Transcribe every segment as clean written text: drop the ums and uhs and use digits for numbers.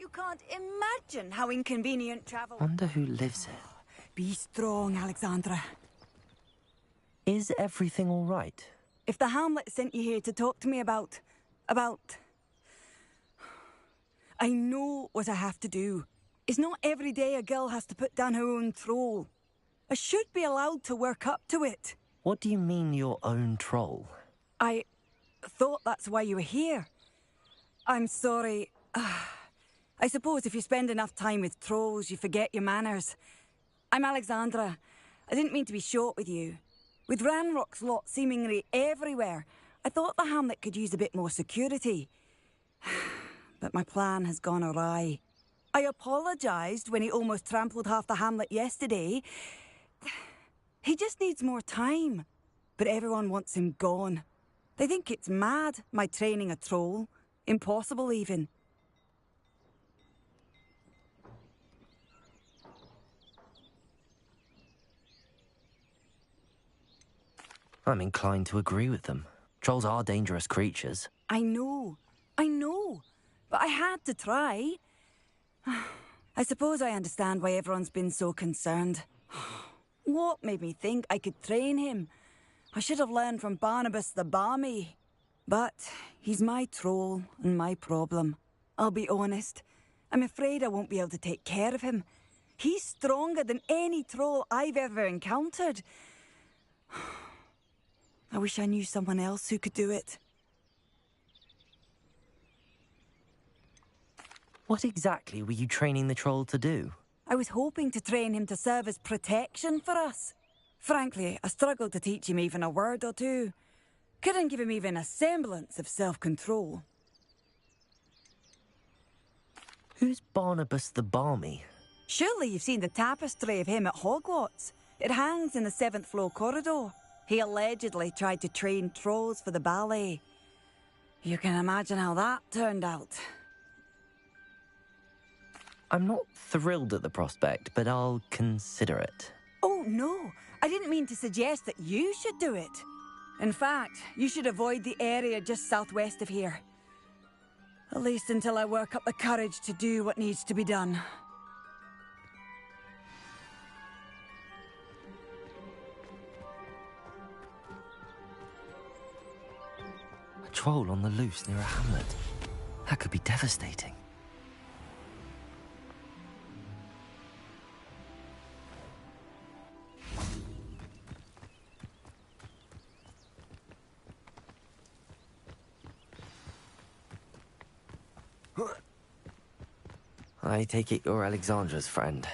You can't imagine how inconvenient travel... Wonder who lives here. Be strong, Alexandra. Is everything all right? If the Hamlet sent you here to talk to me about... I know what I have to do. It's not every day a girl has to put down her own troll. I should be allowed to work up to it. What do you mean, your own troll? I thought that's why you were here. I'm sorry. I suppose if you spend enough time with trolls, you forget your manners. I'm Alexandra. I didn't mean to be short with you. With Ranrock's lot seemingly everywhere, I thought the Hamlet could use a bit more security. But my plan has gone awry. I apologised when he almost trampled half the Hamlet yesterday. He just needs more time. But everyone wants him gone. They think it's mad, my training a troll. Impossible, even. I'm inclined to agree with them. Trolls are dangerous creatures. I know. But I had to try. I suppose I understand why everyone's been so concerned. What made me think I could train him? I should have learned from Barnabas the Barmy. But he's my troll and my problem. I'll be honest. I'm afraid I won't be able to take care of him. He's stronger than any troll I've ever encountered. I wish I knew someone else who could do it. What exactly were you training the troll to do? I was hoping to train him to serve as protection for us. Frankly, I struggled to teach him even a word or two. Couldn't give him even a semblance of self-control. Who's Barnabas the Barmy? Surely you've seen the tapestry of him at Hogwarts. It hangs in the 7th floor corridor. He allegedly tried to train trolls for the ballet. You can imagine how that turned out. I'm not thrilled at the prospect, but I'll consider it. Oh, no. I didn't mean to suggest that you should do it. In fact, you should avoid the area just southwest of here. At least until I work up the courage to do what needs to be done. A troll on the loose near a hamlet. That could be devastating. I take it you're Alexandra's friend.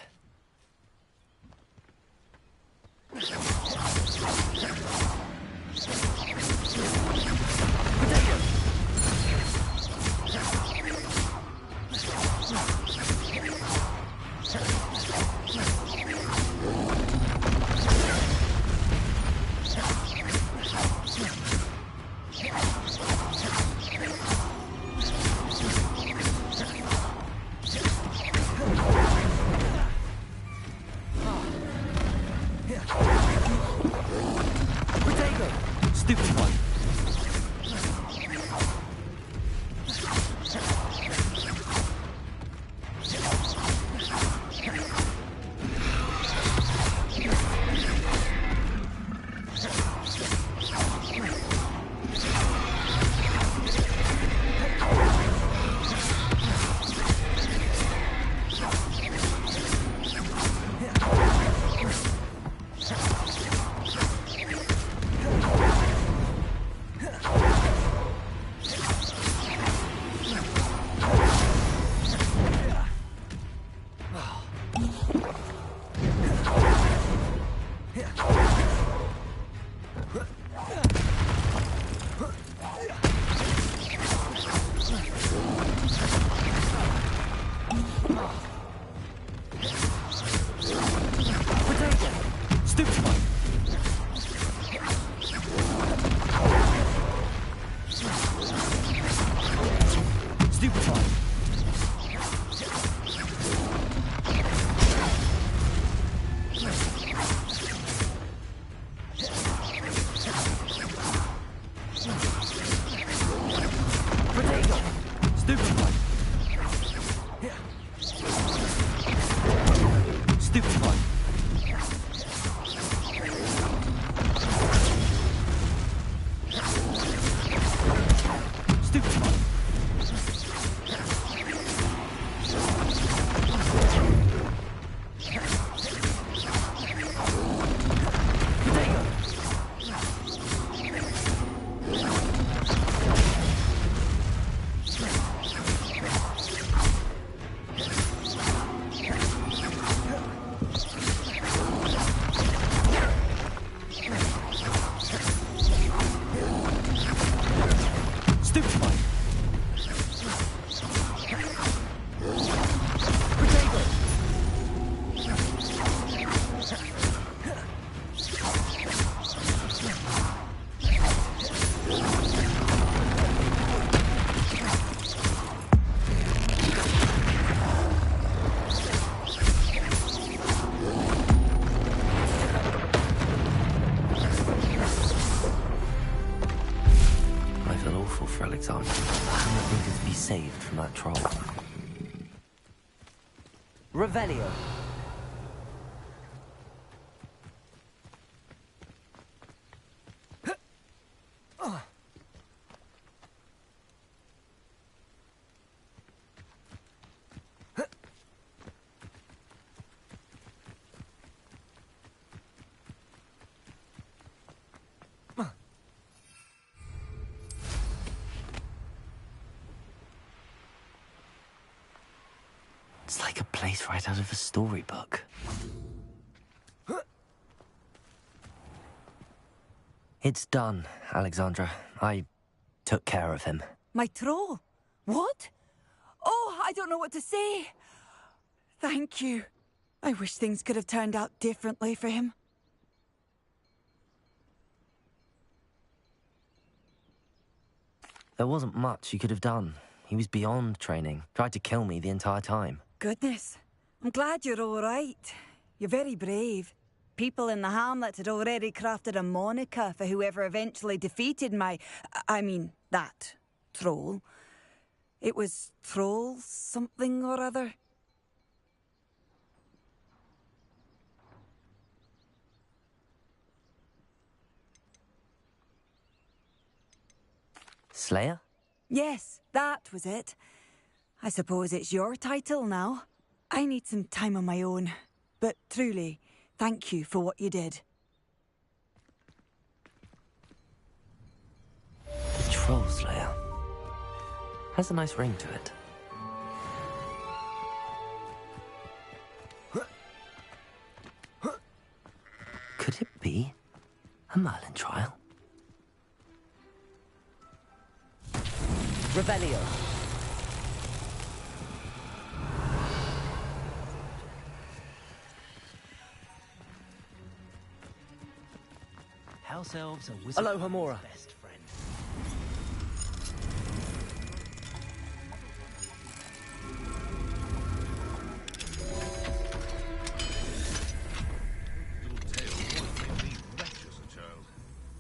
awful for Alexander. The hamlet needed to be saved from that troll. Revelio. It's like a place right out of a storybook. It's done, Alexandra. I took care of him. My troll? What? Oh, I don't know what to say. Thank you. I wish things could have turned out differently for him. There wasn't much you could have done. He was beyond training. Tried to kill me the entire time. Goodness. I'm glad you're all right. You're very brave. People in the hamlet had already crafted a moniker for whoever eventually defeated that troll. It was Troll something or other. Slayer? Yes, that was it. I suppose it's your title now. I need some time on my own. But truly, thank you for what you did. The Troll Slayer. Has a nice ring to it. Could it be a Merlin trial? Revelio. House elves are wizards. Aloha Mora. Best friend.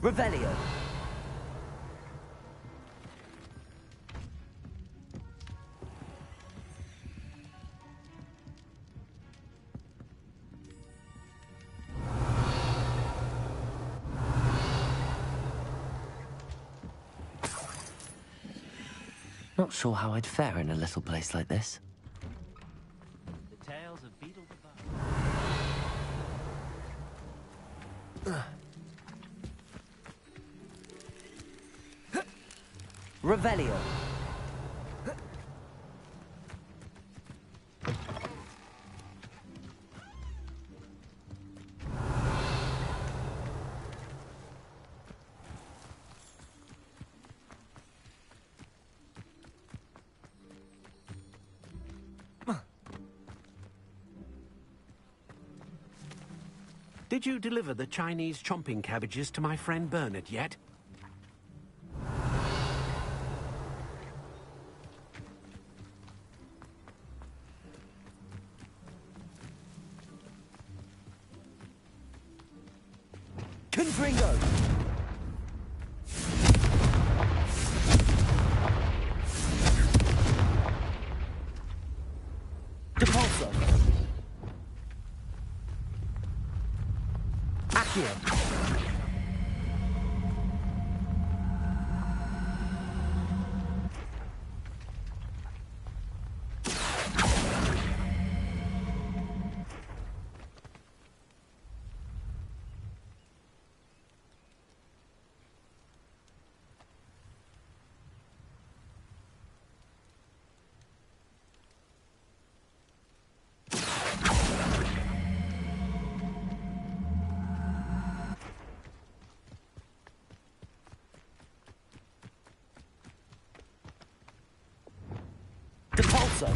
Revelio. Not sure how I'd fare in a little place like this. The tales of Beetle the Bard. Revelio. Did you deliver the Chinese chomping cabbages to my friend Bernard yet? Confringo. Depulso. Accio. Depulso.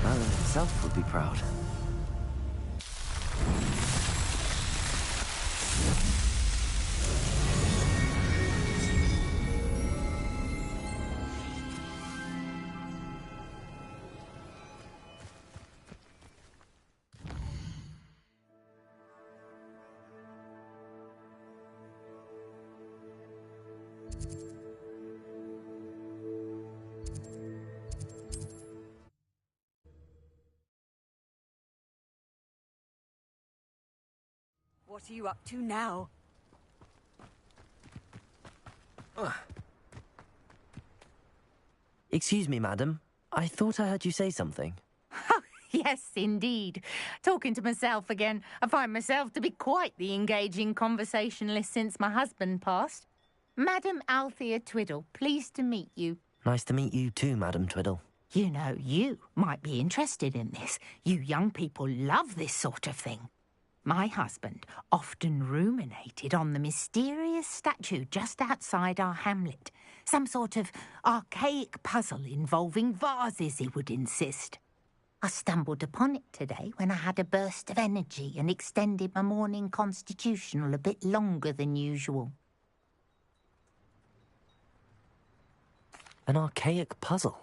Merlin himself would be proud. What are you up to now? Excuse me, madam. I thought I heard you say something. Yes, indeed. Talking to myself again. I find myself to be quite the engaging conversationalist since my husband passed. Madam Althea Twiddle, pleased to meet you. Nice to meet you too, Madam Twiddle. You know, you might be interested in this. You young people love this sort of thing. My husband often ruminated on the mysterious statue just outside our hamlet. Some sort of archaic puzzle involving vases, he would insist. I stumbled upon it today when I had a burst of energy and extended my morning constitutional a bit longer than usual. An archaic puzzle.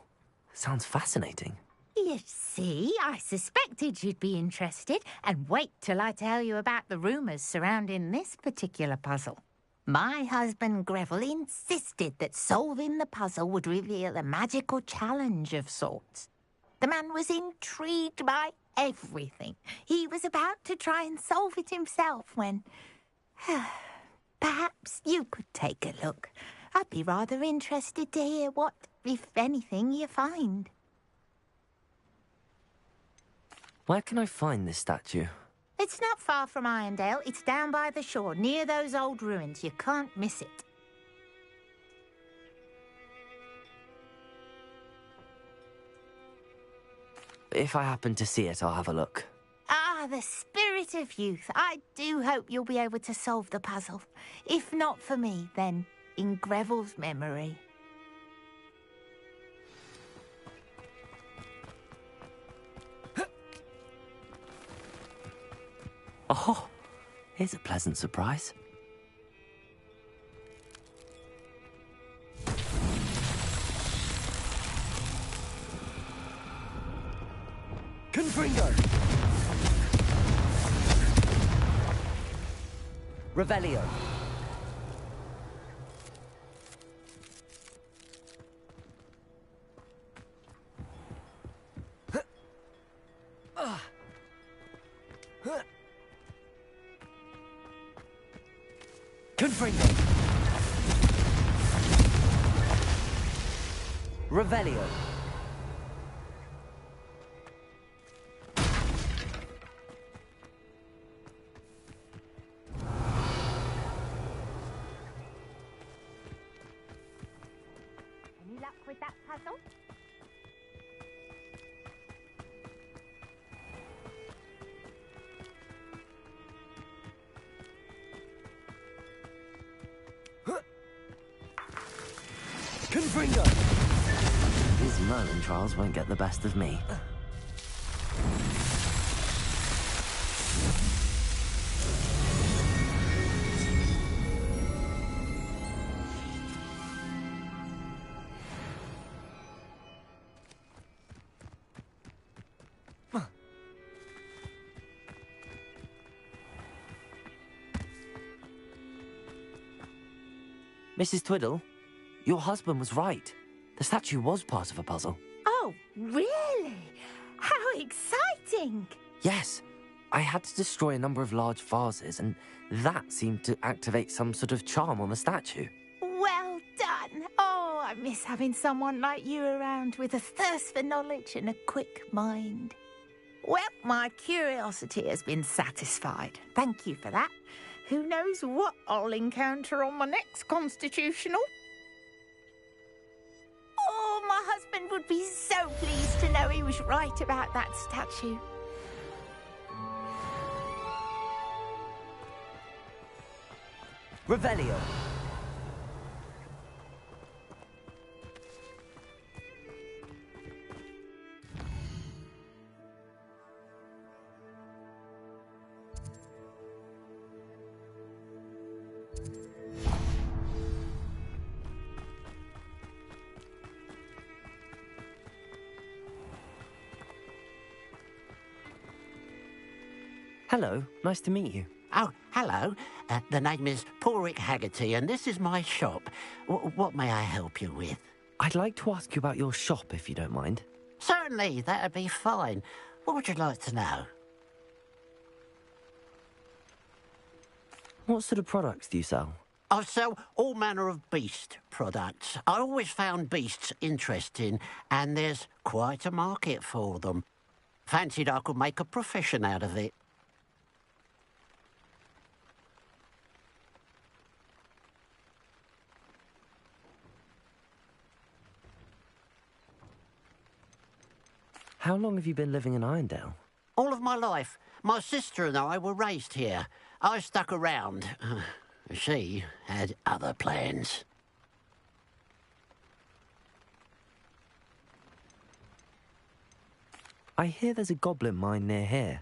Sounds fascinating. You see, I suspected you'd be interested, and wait till I tell you about the rumours surrounding this particular puzzle. My husband Greville insisted that solving the puzzle would reveal a magical challenge of sorts. The man was intrigued by everything. He was about to try and solve it himself when... Perhaps you could take a look. I'd be rather interested to hear what, if anything, you find. Where can I find this statue? It's not far from Irondale. It's down by the shore, near those old ruins. You can't miss it. If I happen to see it, I'll have a look. Ah, the spirit of youth. I do hope you'll be able to solve the puzzle. If not for me, then in Greville's memory. Oh, here's a pleasant surprise. Confringo! Revelio. Confringo. Revelio. Any luck with that puzzle? Confringo! These Merlin trials won't get the best of me. Mrs. Twiddle, your husband was right. The statue was part of a puzzle. Oh, really? How exciting! Yes, I had to destroy a number of large vases, and that seemed to activate some sort of charm on the statue. Well done. Oh, I miss having someone like you around with a thirst for knowledge and a quick mind. Well, my curiosity has been satisfied. Thank you for that. Who knows what I'll encounter on my next constitutional? Oh, my husband would be so pleased to know he was right about that statue. Revelio. Hello, nice to meet you. Oh, hello. The name is Porrick Haggerty, and this is my shop. What may I help you with? I'd like to ask you about your shop, if you don't mind. Certainly, that'd be fine. What would you like to know? What sort of products do you sell? I sell all manner of beast products. I always found beasts interesting, and there's quite a market for them. Fancied I could make a profession out of it. How long have you been living in Irondale? All of my life. My sister and I were raised here. I stuck around. She had other plans. I hear there's a goblin mine near here.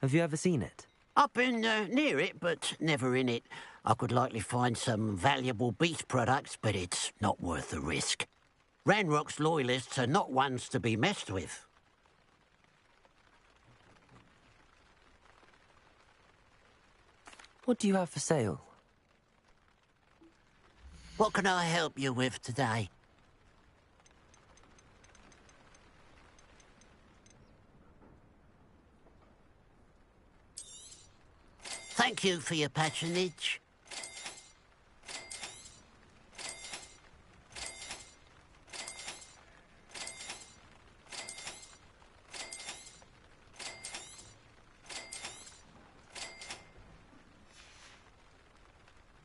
Have you ever seen it? I've been near it, but never in it. I could likely find some valuable beast products, but it's not worth the risk. Ranrock's loyalists are not ones to be messed with. What do you have for sale? What can I help you with today? Thank you for your patronage.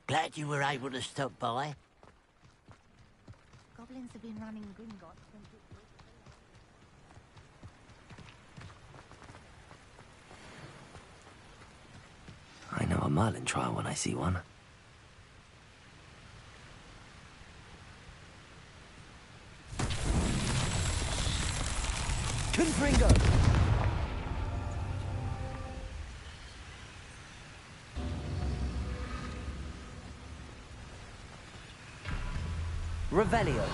Glad you were able to stop by. Goblins have been running Gringotts since I know a Merlin trial when I see one. Confringo! Revelio.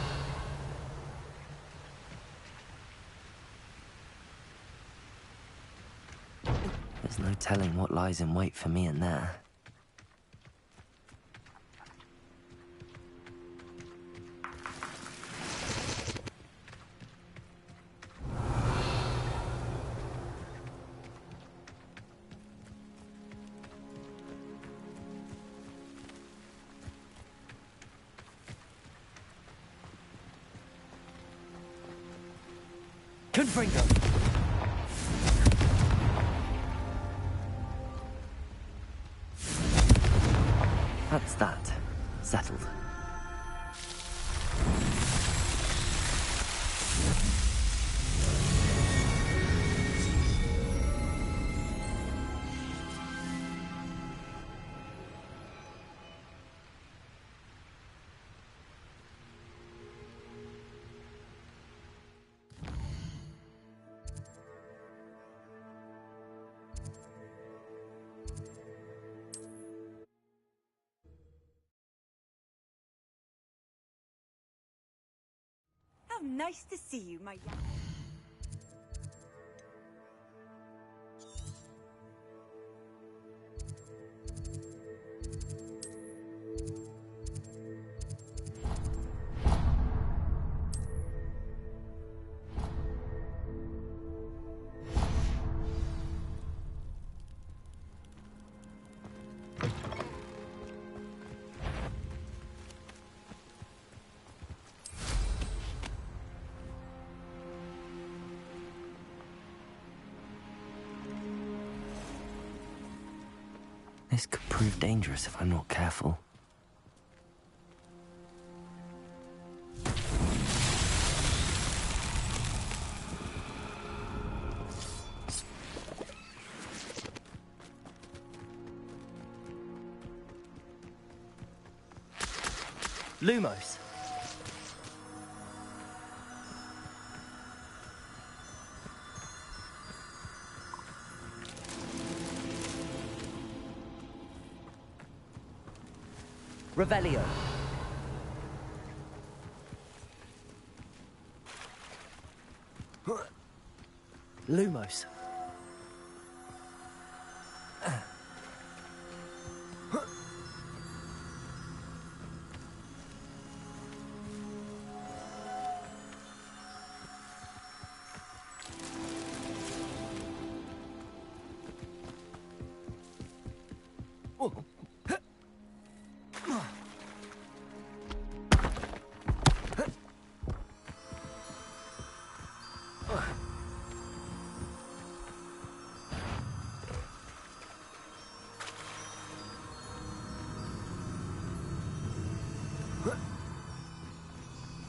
There's no telling what lies in wait for me in there. Confringo! That's that. Settled. How nice to see you, my young... This could prove dangerous if I'm not careful. Lumos. Revelio. Lumos.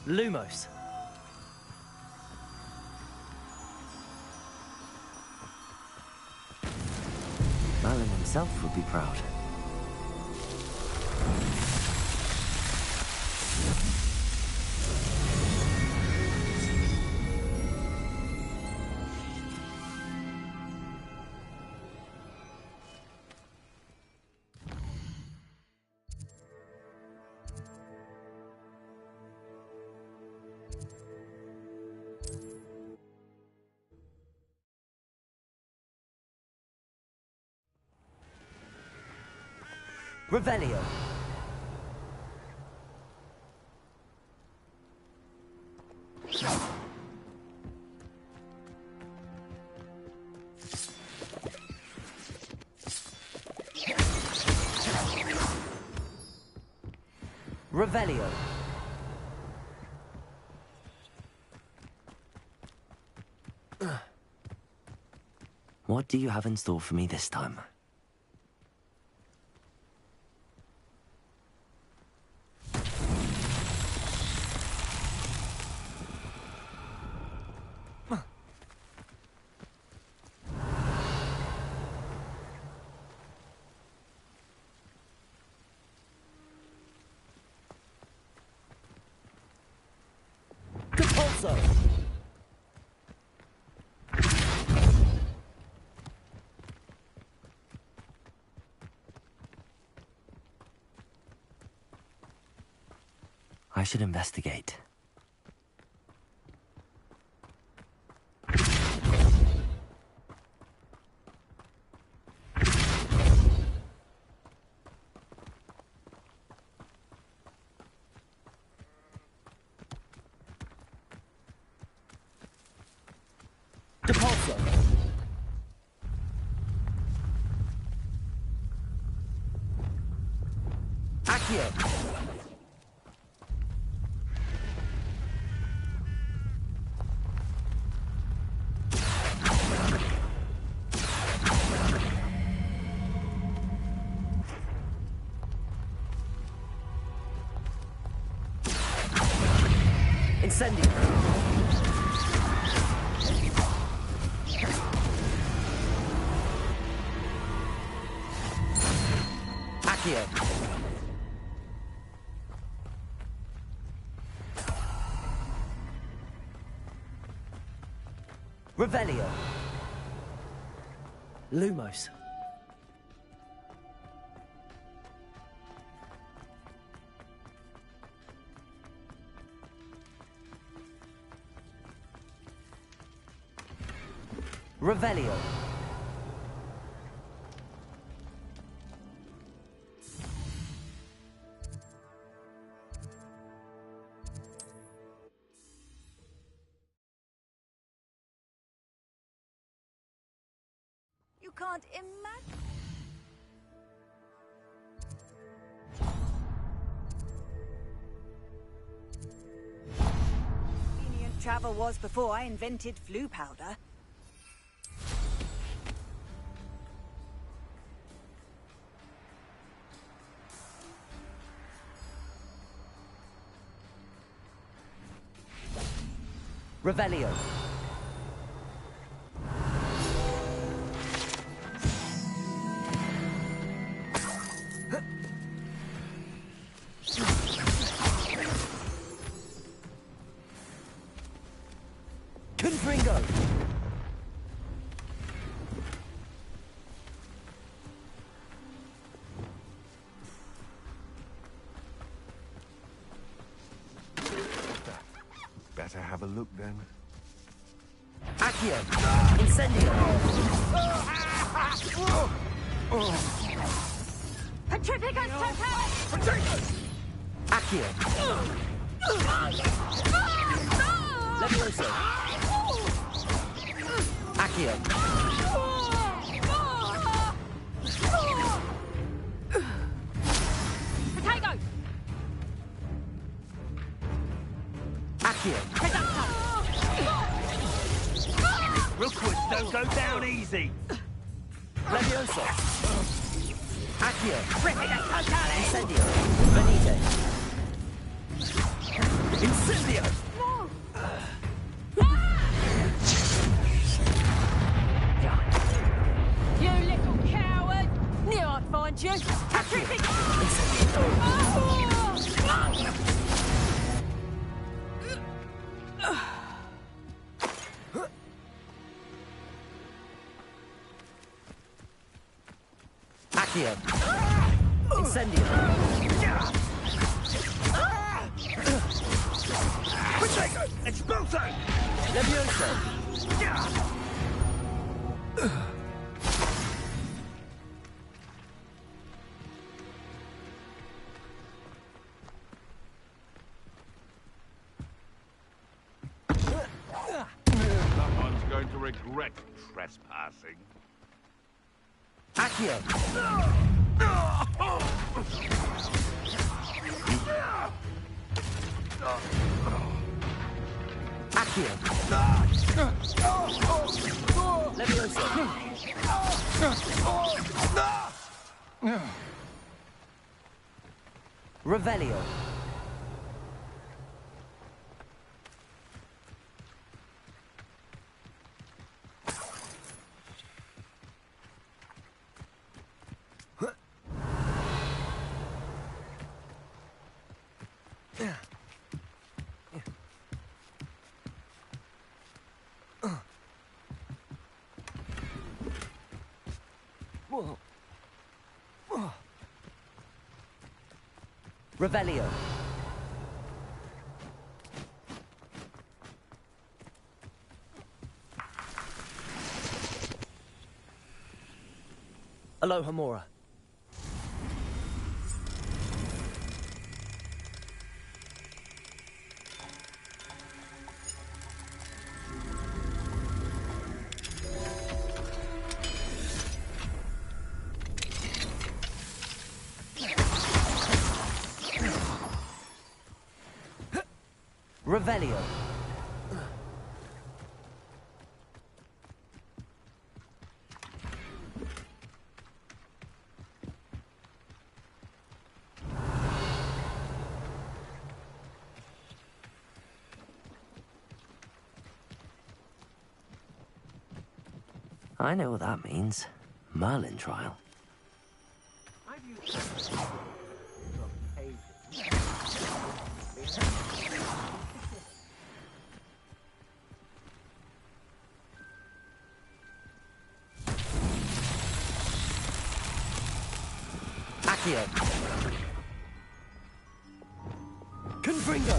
Lumos. Merlin himself would be proud. Revelio. Revelio. What do you have in store for me this time? I should investigate. Depulso. Accio. Incendio. Accio. Revelio. Lumos. Revelio. You can't imagine. Convenient travel was before I invented flu powder. Revelio. Confringo. Better have a look then. Accio. Incendio. Petrificus totalis! Accio. Levioso. Accio. Potato! Accio. Rookwoods don't go down easy. Levioso. Accio. Petrificus totalis! Incendio. Venite. Incendio! You little coward! Knew I'd find you! Accio! Incendio! Protego! Expulso! Levioso! Someone's going to regret trespassing. Accio! Accio! Levioso! Revelio! Revelio. Aloha Mora. Revelio. I know what that means. Merlin trial. Accio. Confringo.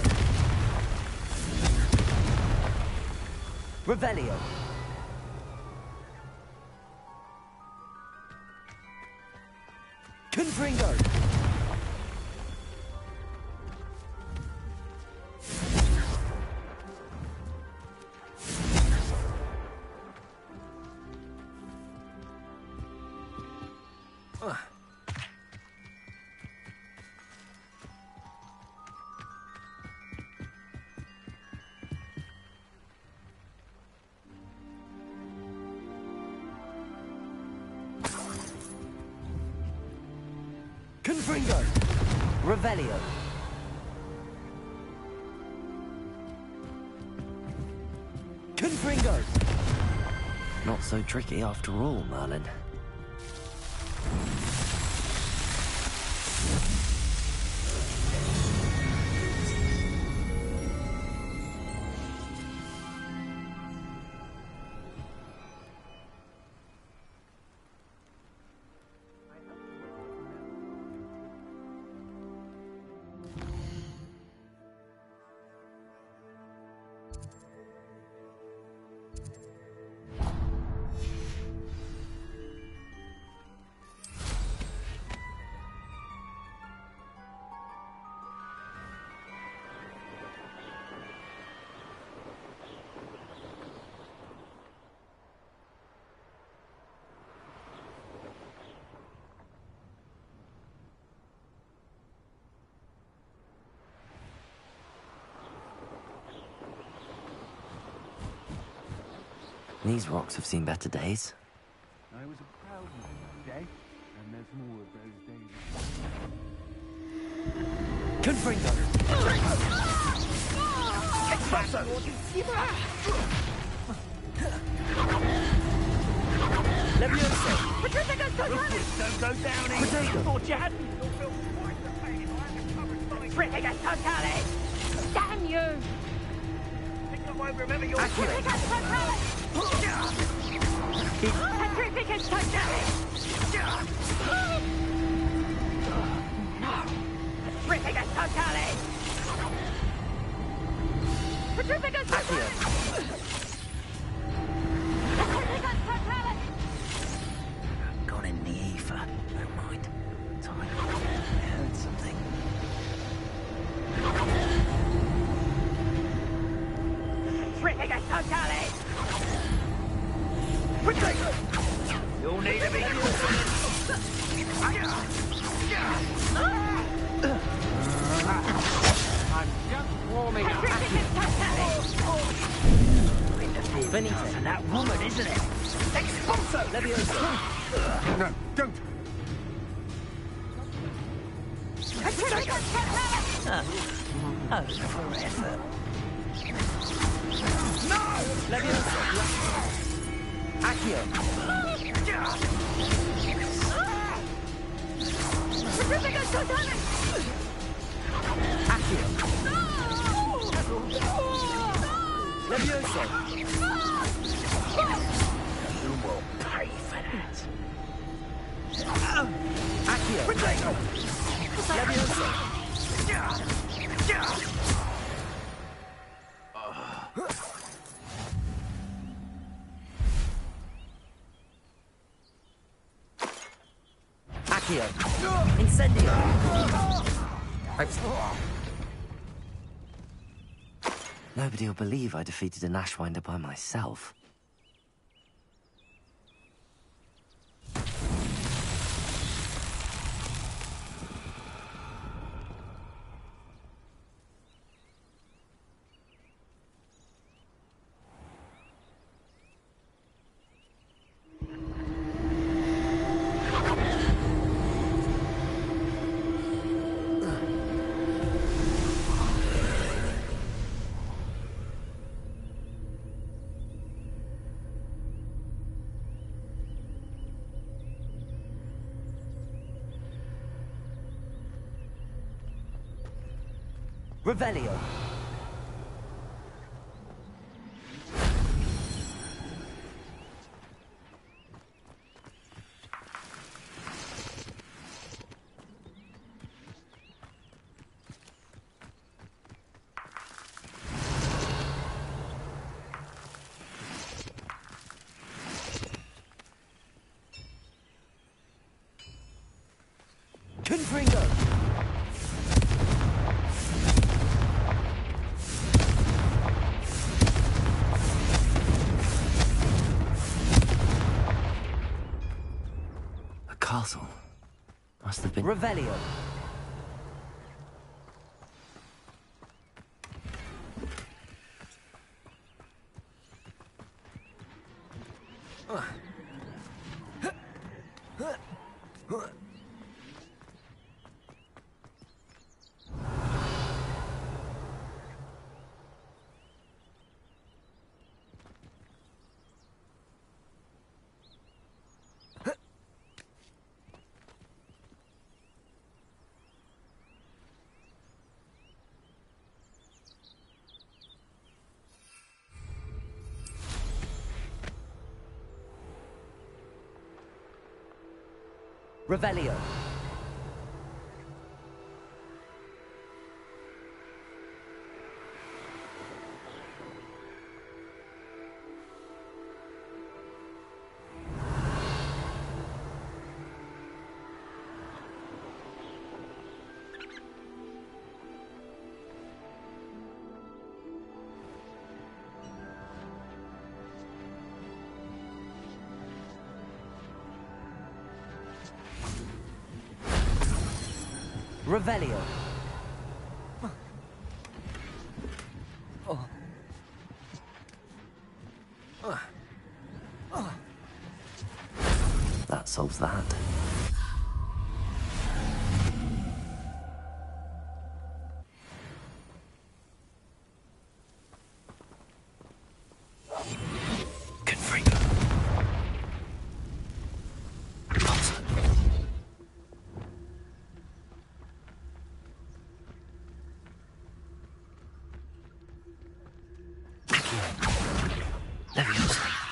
Revelio. Confringo. Confringo. Revelio. Confringo. Not so tricky after all, Merlin. These rocks have seen better days. I was a proud man that day, and there's more of those days. Confringo! Leviosa! Don't go down easy! Thought you hadn't! Triticus Totalis! Damn you! Think I won't remember your Triticus Totalis! Triticus Totalis! No! Triticus Totalis! Triticus Totalis! Triticus Totalis! Gone in the ether. Don't mind. Time. I heard something. Triticus Totalis! You'll need to be careful. I'm just warming up. Triticus Totalis! Benito. And that woman, isn't it? Expulso! Leviosa! No, don't! Triticus Totalis! Oh, forever. No! Leviosa! Accio! Triticus Totalis! Accio! Leviosa! You will pay for that. Accio! Leviosa! Accio! Incendio! Nobody will believe I defeated an Ashwinder by myself. Revelio. Confringo. Castle. Must have been... Revelio. Revelio. Revelio. That solves that. Leviosa.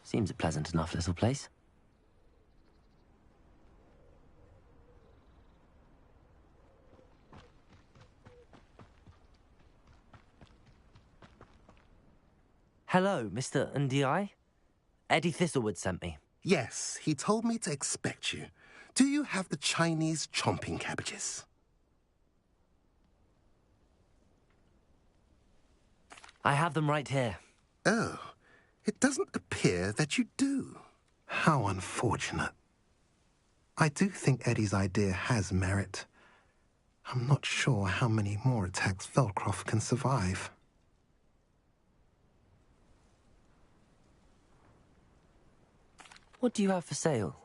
Seems a pleasant enough little place. Hello, Mr. Ndi. Eddie Thistlewood sent me. Yes, he told me to expect you. Do you have the Chinese chomping cabbages? I have them right here. Oh, it doesn't appear that you do. How unfortunate. I do think Eddie's idea has merit. I'm not sure how many more attacks Feldcroft can survive. What do you have for sale?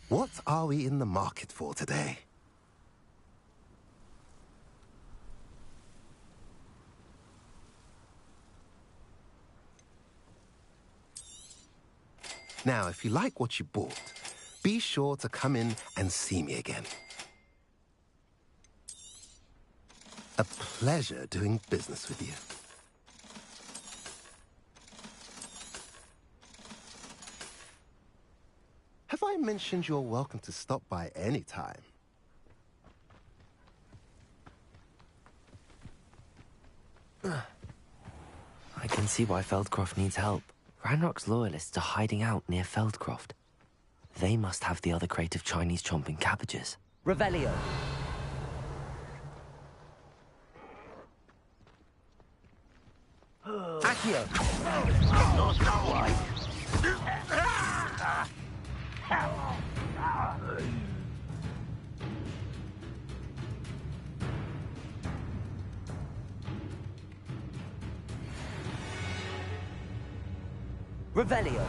What are we in the market for today? Now, if you like what you bought, be sure to come in and see me again. A pleasure doing business with you. Have I mentioned you're welcome to stop by any time? I can see why Feldcroft needs help. Ranrock's loyalists are hiding out near Feldcroft. They must have the other crate of Chinese chomping cabbages. Revelio! Accio! Revelio.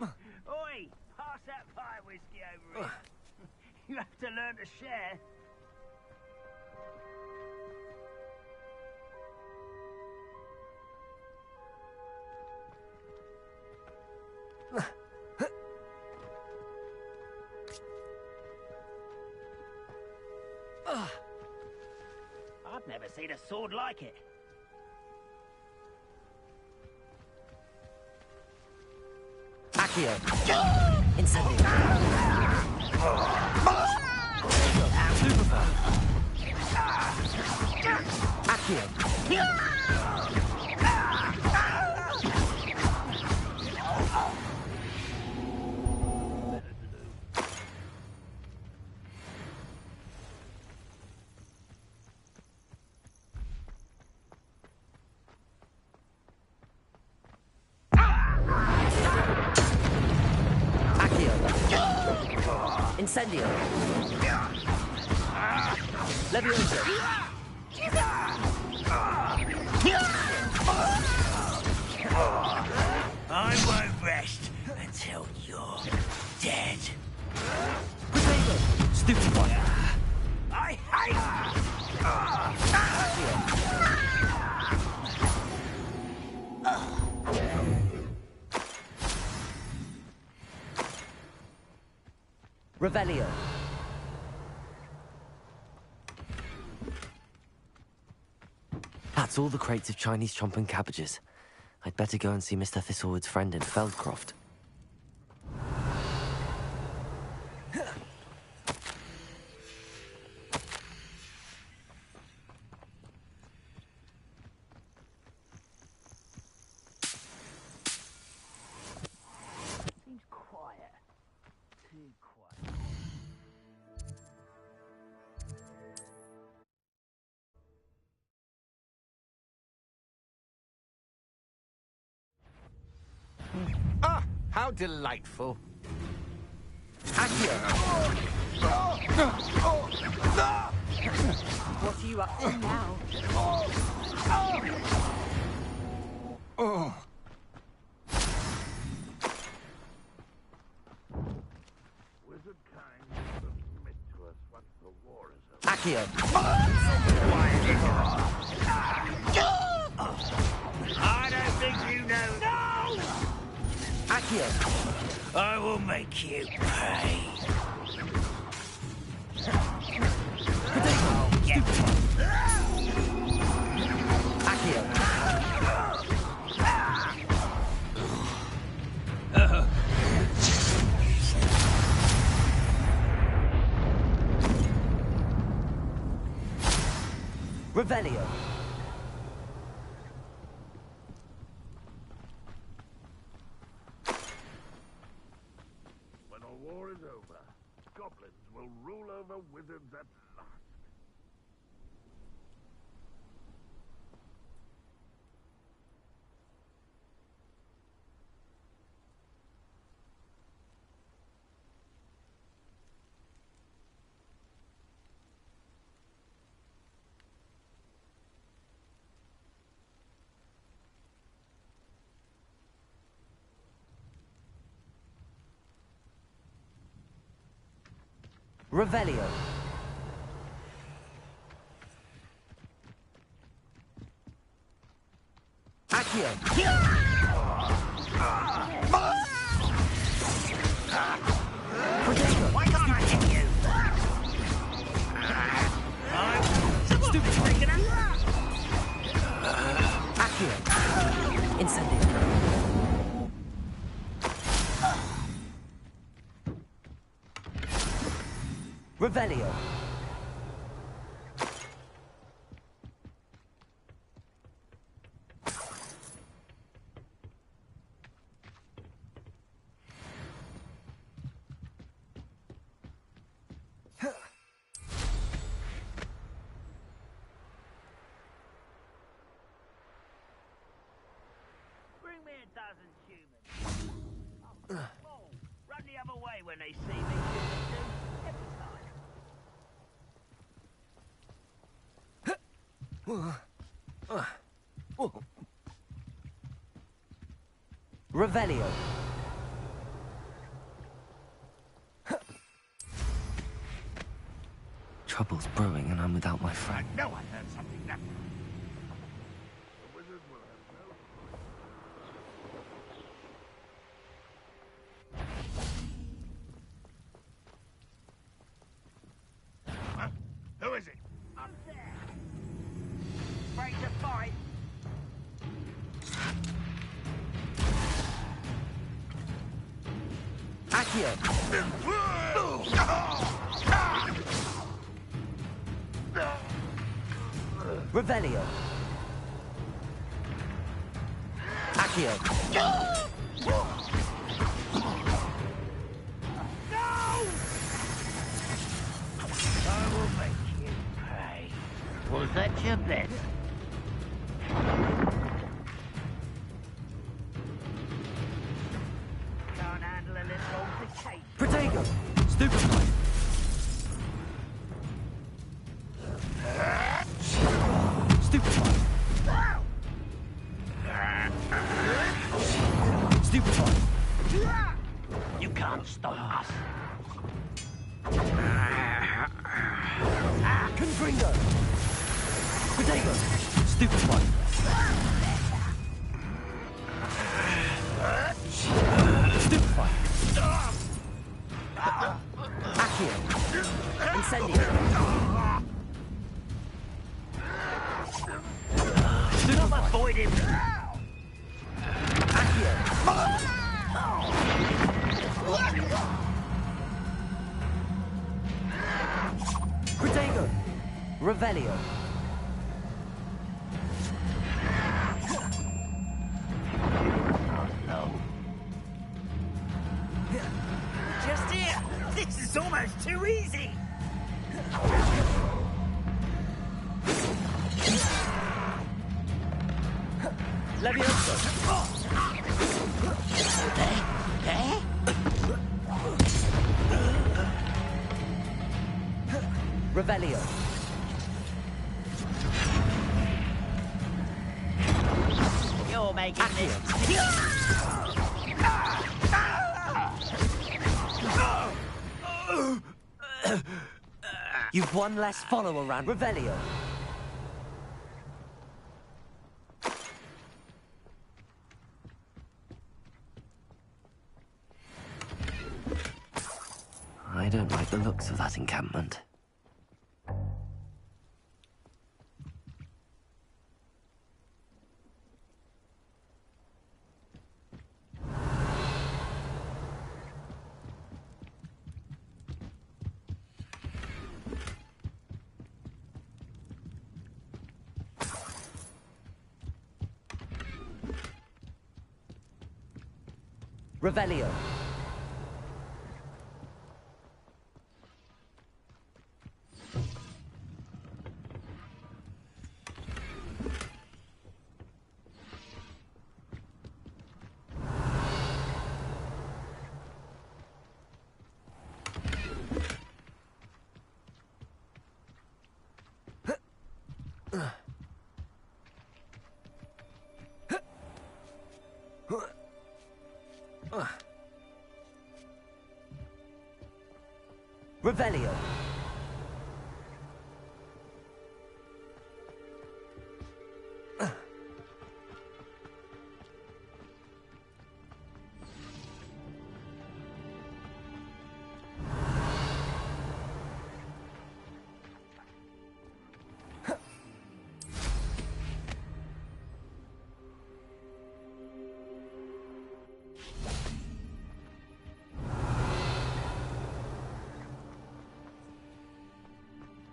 Oi! Pass that pie whiskey over here. You have to learn to share. I've never seen a sword like it. Accio. Incendio. Superpower. Accio. Incendio. Levioso. I won't rest until you're dead. Potato. Stupefy. I hate Revelio. That's all the crates of Chinese chomping cabbages. I'd better go and see Mr. Thistlewood's friend in Feldcroft. Seems quiet. Too quiet. Ah, how delightful. What are you up to now? Oh. Wizard kind will submit to us once the war is over. Accio. I don't think you know. No! Accio. I will make you pay. Revelio. When a war is over, goblins will rule over wizards at last. Revelio. Accio. Why can't I hit you? Stupid freaking Accio. Incendio. Revelio. Bring me a dozen humans. Oh, run the other way when they see me. Every time. Revelio. Trouble's brewing and I'm without my friend. No, I heard something that... The wizard will have no... Huh? Who is it? Up there. Ready to fight? Accio. Revelio. Accio. I will make you pay. Was that your bet? Can't handle a little altercation. Protego. Stupefy. Stupefy. Stupefy. You can't stop us. Confringo. Protego. Stupefy. Stupefy. Accio. Incendio. Stop avoiding him. Accio. Protego. Revelio. Just here. This is almost too easy. Levioso. Revelio. You're making this. You've one less follower around Revelio. I don't like the looks of that encampment. Revelio. Revelio.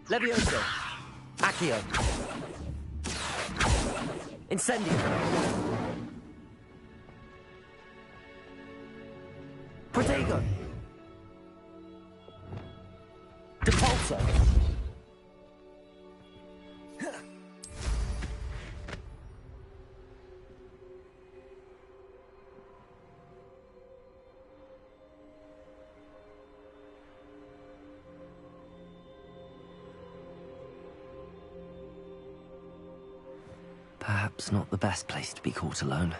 Levioso. Accio. Incendio. Protego. Depulso. Perhaps not the best place to be caught alone.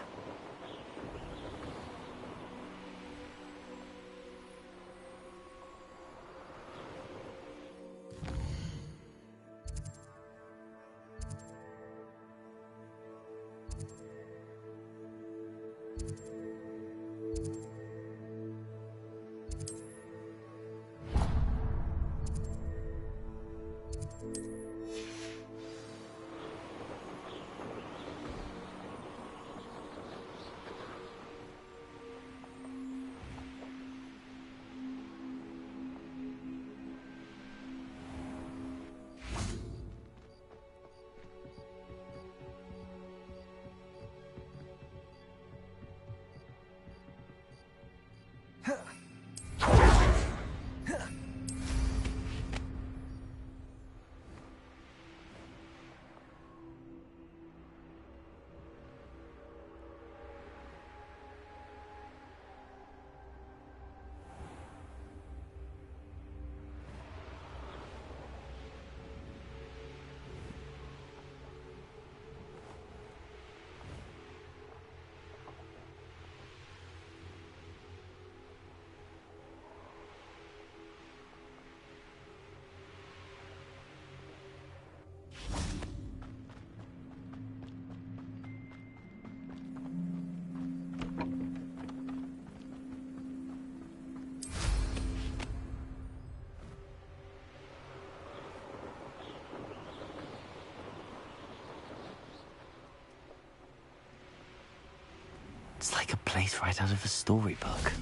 It's like a place right out of a storybook.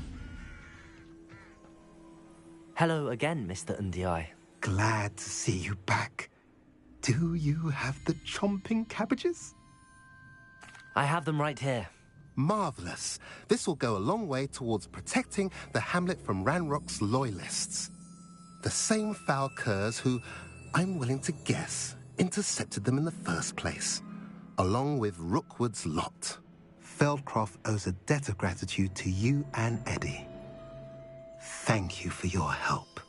Hello again, Mr. Undiai. Glad to see you back. Do you have the chomping cabbages? I have them right here. Marvelous. This will go a long way towards protecting the hamlet from Ranrock's loyalists. The same foul curs who, I'm willing to guess, intercepted them in the first place, along with Rookwood's lot. Feldcroft owes a debt of gratitude to you and Eddie. Thank you for your help.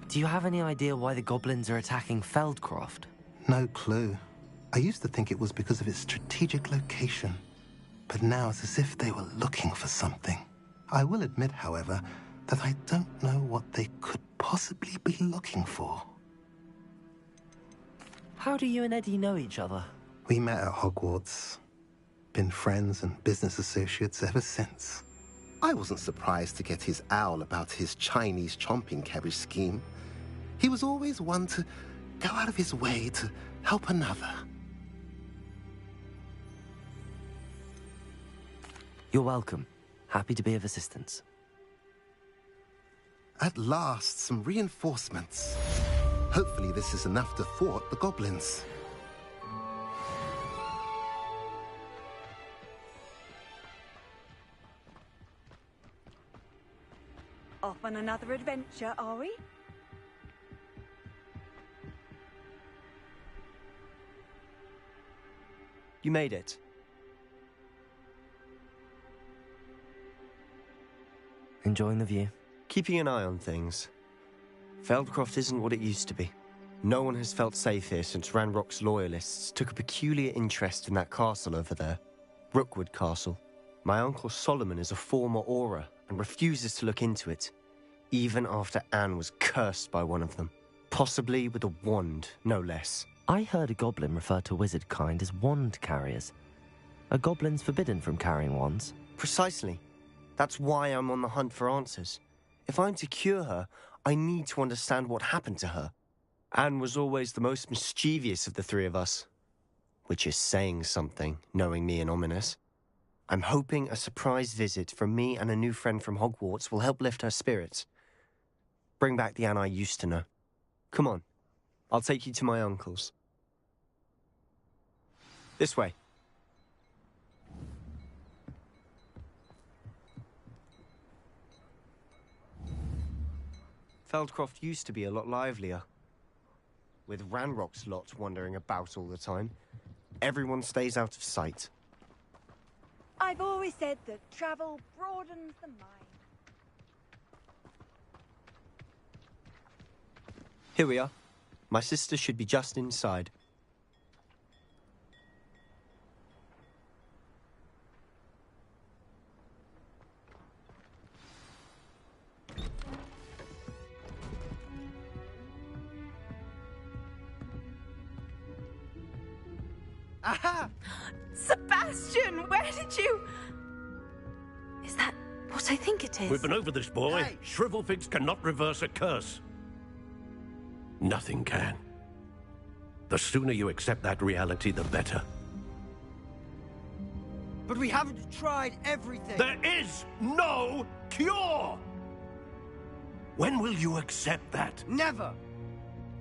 Do you have any idea why the goblins are attacking Feldcroft? No clue. I used to think it was because of its strategic location, but now it's as if they were looking for something. I will admit, however, that I don't know what they could possibly be looking for. How do you and Eddie know each other? We met at Hogwarts. Been friends and business associates ever since. I wasn't surprised to get his owl about his Chinese chomping cabbage scheme. He was always one to go out of his way to help another. You're welcome. Happy to be of assistance. At last, some reinforcements. Hopefully this is enough to thwart the goblins. Off on another adventure, are we? You made it. Enjoying the view? Keeping an eye on things. Feldcroft isn't what it used to be. No one has felt safe here since Ranrock's loyalists took a peculiar interest in that castle over there. Rookwood Castle. My uncle Solomon is a former Auror and refuses to look into it, even after Anne was cursed by one of them. Possibly with a wand, no less. I heard a goblin refer to wizard kind as wand carriers. Are goblins forbidden from carrying wands? Precisely. That's why I'm on the hunt for answers. If I'm to cure her, I need to understand what happened to her. Anne was always the most mischievous of the three of us. Which is saying something, knowing me and Ominous. I'm hoping a surprise visit from me and a new friend from Hogwarts will help lift her spirits. Bring back the Anne I used to know. Come on, I'll take you to my uncle's. This way. Feldcroft used to be a lot livelier. With Ranrock's lot wandering about all the time, everyone stays out of sight. I've always said that travel broadens the mind. Here we are. My sister should be just inside. Aha! Sebastian, where did you... Is that what I think it is? We've been over this, boy. Hey. Shrivelfigs cannot reverse a curse. Nothing can. The sooner you accept that reality, the better. But we haven't tried everything. There is no cure! When will you accept that? Never.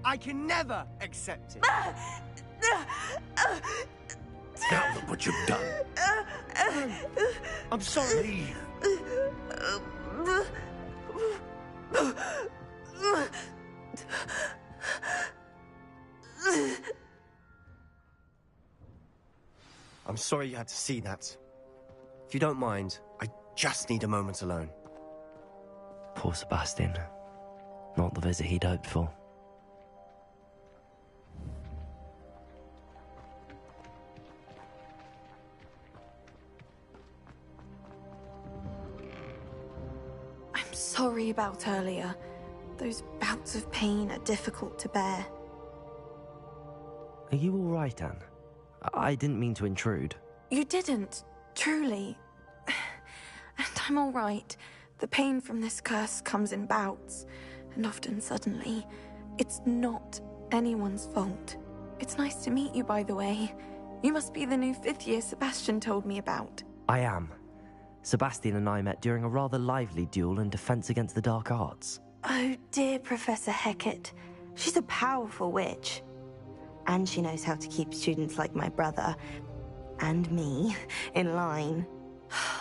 I can never accept it. Now look what you've done. I'm sorry. I'm sorry you had to see that. If you don't mind, I just need a moment alone. Poor Sebastian. Not the visit he'd hoped for. I'm sorry about earlier. Those bouts of pain are difficult to bear. Are you all right, Anne? I didn't mean to intrude. You didn't, truly. And I'm all right. The pain from this curse comes in bouts, and often suddenly. It's not anyone's fault. It's nice to meet you, by the way. You must be the new 5th year Sebastian told me about. I am. Sebastian and I met during a rather lively duel in Defense Against the Dark Arts. Oh dear, Professor Hecat. She's a powerful witch. And she knows how to keep students like my brother, and me, in line.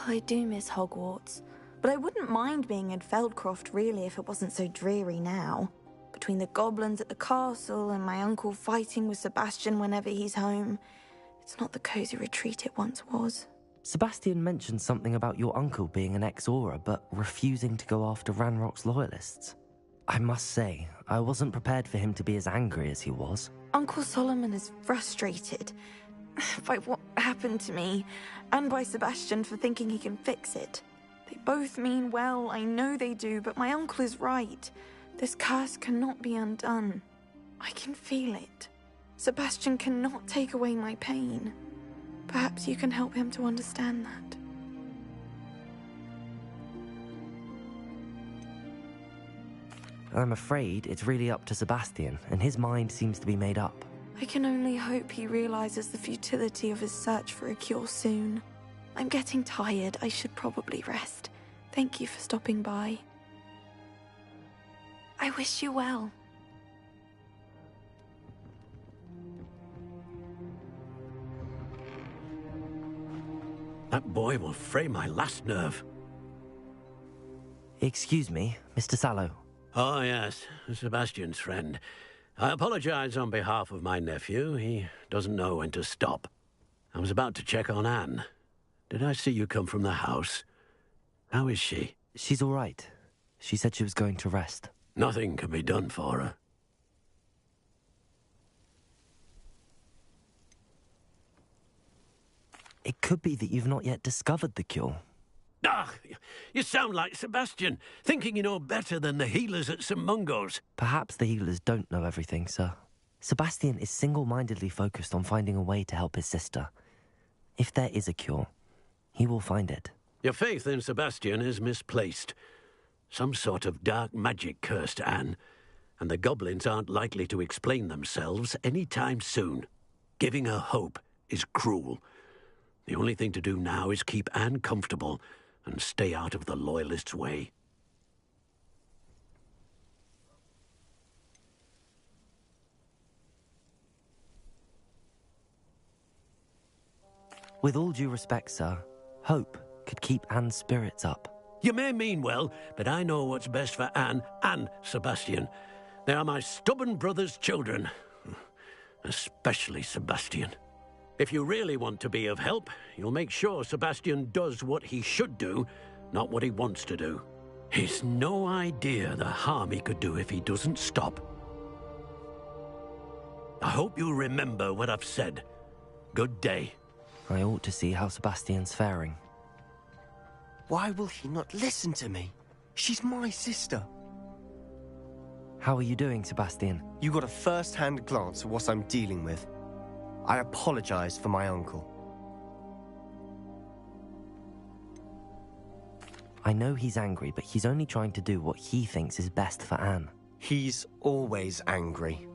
I do miss Hogwarts, but I wouldn't mind being in Feldcroft really if it wasn't so dreary now. Between the goblins at the castle and my uncle fighting with Sebastian whenever he's home, it's not the cozy retreat it once was. Sebastian mentioned something about your uncle being an ex-Auror, but refusing to go after Ranrock's loyalists. I must say, I wasn't prepared for him to be as angry as he was. Uncle Solomon is frustrated by what happened to me, and by Sebastian for thinking he can fix it. They both mean well, I know they do, but my uncle is right. This curse cannot be undone. I can feel it. Sebastian cannot take away my pain. Perhaps you can help him to understand that. I'm afraid it's really up to Sebastian, and his mind seems to be made up. I can only hope he realizes the futility of his search for a cure soon. I'm getting tired. I should probably rest. Thank you for stopping by. I wish you well. That boy will fray my last nerve. Excuse me, Mr. Sallow. Oh, yes, Sebastian's friend. I apologize on behalf of my nephew. He doesn't know when to stop. I was about to check on Anne. Did I see you come from the house? How is she? She's all right. She said she was going to rest. Nothing can be done for her. It could be that you've not yet discovered the cure. Ah, you sound like Sebastian, thinking you know better than the healers at St. Mungo's. Perhaps the healers don't know everything, sir. Sebastian is single-mindedly focused on finding a way to help his sister. If there is a cure, he will find it. Your faith in Sebastian is misplaced. Some sort of dark magic cursed Anne, and the goblins aren't likely to explain themselves any time soon. Giving her hope is cruel. The only thing to do now is keep Anne comfortable and stay out of the Loyalists' way. With all due respect, sir, hope could keep Anne's spirits up. You may mean well, but I know what's best for Anne and Sebastian. They are my stubborn brother's children. Especially Sebastian. If you really want to be of help, you'll make sure Sebastian does what he should do, not what he wants to do. He's no idea the harm he could do if he doesn't stop. I hope you'll remember what I've said. Good day. I ought to see how Sebastian's faring. Why will he not listen to me? She's my sister. How are you doing, Sebastian? You got a first-hand glance at what I'm dealing with. I apologize for my uncle. I know he's angry, but he's only trying to do what he thinks is best for Anne. He's always angry.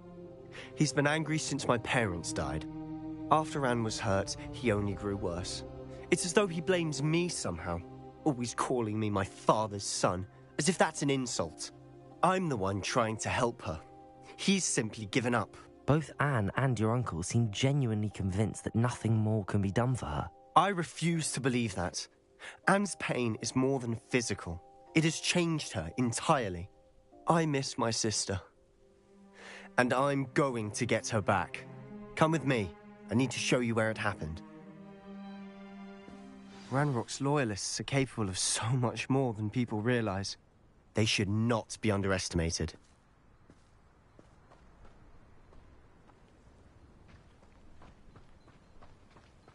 He's been angry since my parents died. After Anne was hurt, he only grew worse. It's as though he blames me somehow, always calling me my father's son, as if that's an insult. I'm the one trying to help her. He's simply given up. Both Anne and your uncle seem genuinely convinced that nothing more can be done for her. I refuse to believe that. Anne's pain is more than physical. It has changed her entirely. I miss my sister. And I'm going to get her back. Come with me. I need to show you where it happened. Ranrock's loyalists are capable of so much more than people realize. They should not be underestimated.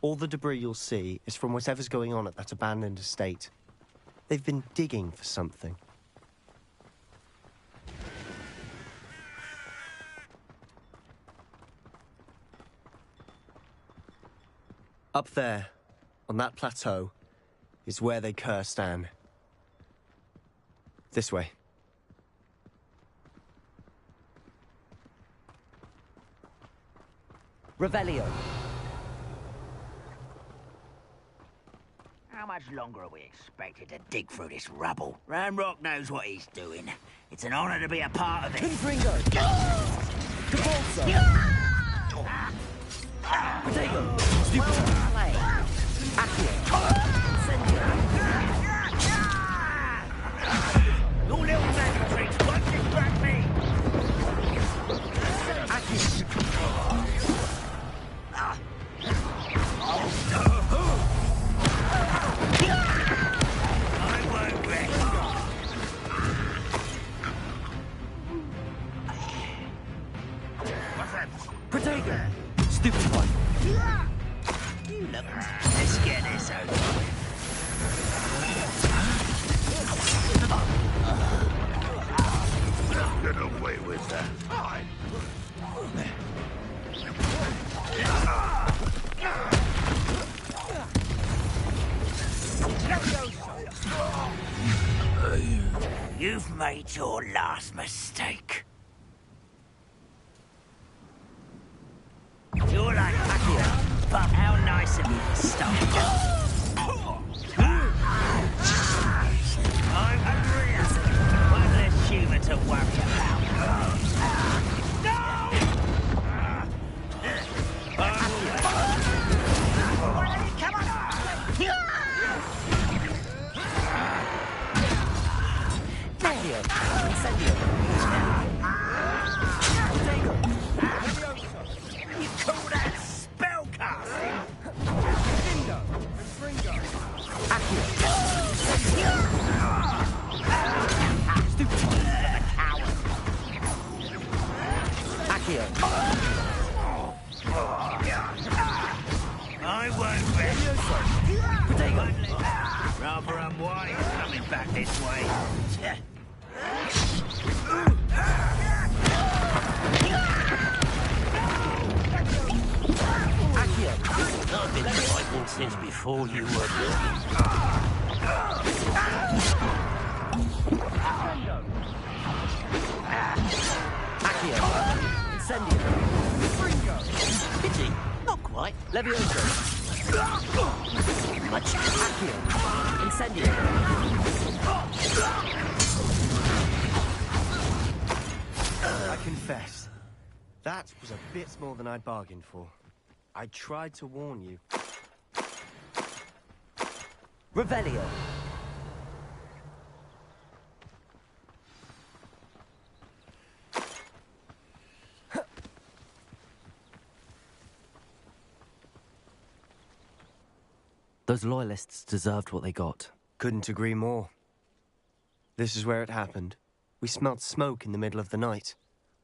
All the debris you'll see is from whatever's going on at that abandoned estate. They've been digging for something. Up there, on that plateau, is where they cursed Anne. This way. Revelio. much longer are we expected to dig through this rubble? Ranrock knows what he's doing. It's an honor to be a part of it. Confringo! Cavolso! Potato! Stupid! Play. Your little magic tricks won't distract me! I won't rest. What's that? Potato! Stupid one! You look. Let's get this over. Get away with that. You've made your last mistake. You're like Akio, but how nice of you to stop. I'm Andreas. One less humour to worry about. No! Come on! Incendio! Incendio! You call that spellcasting? Findo! Fringo! Accio! Stupid one! Coward. Accio! I won't rest. Potato! Rather unwise coming back this way. I've been fighting since before you were born. Accio! Incendio! Fringo! Pity, not quite. Levioso! Much. Accio! Incendio! I confess, that was a bit more than I'd bargained for. I tried to warn you. Revelio! Those loyalists deserved what they got. Couldn't agree more. This is where it happened. We smelled smoke in the middle of the night.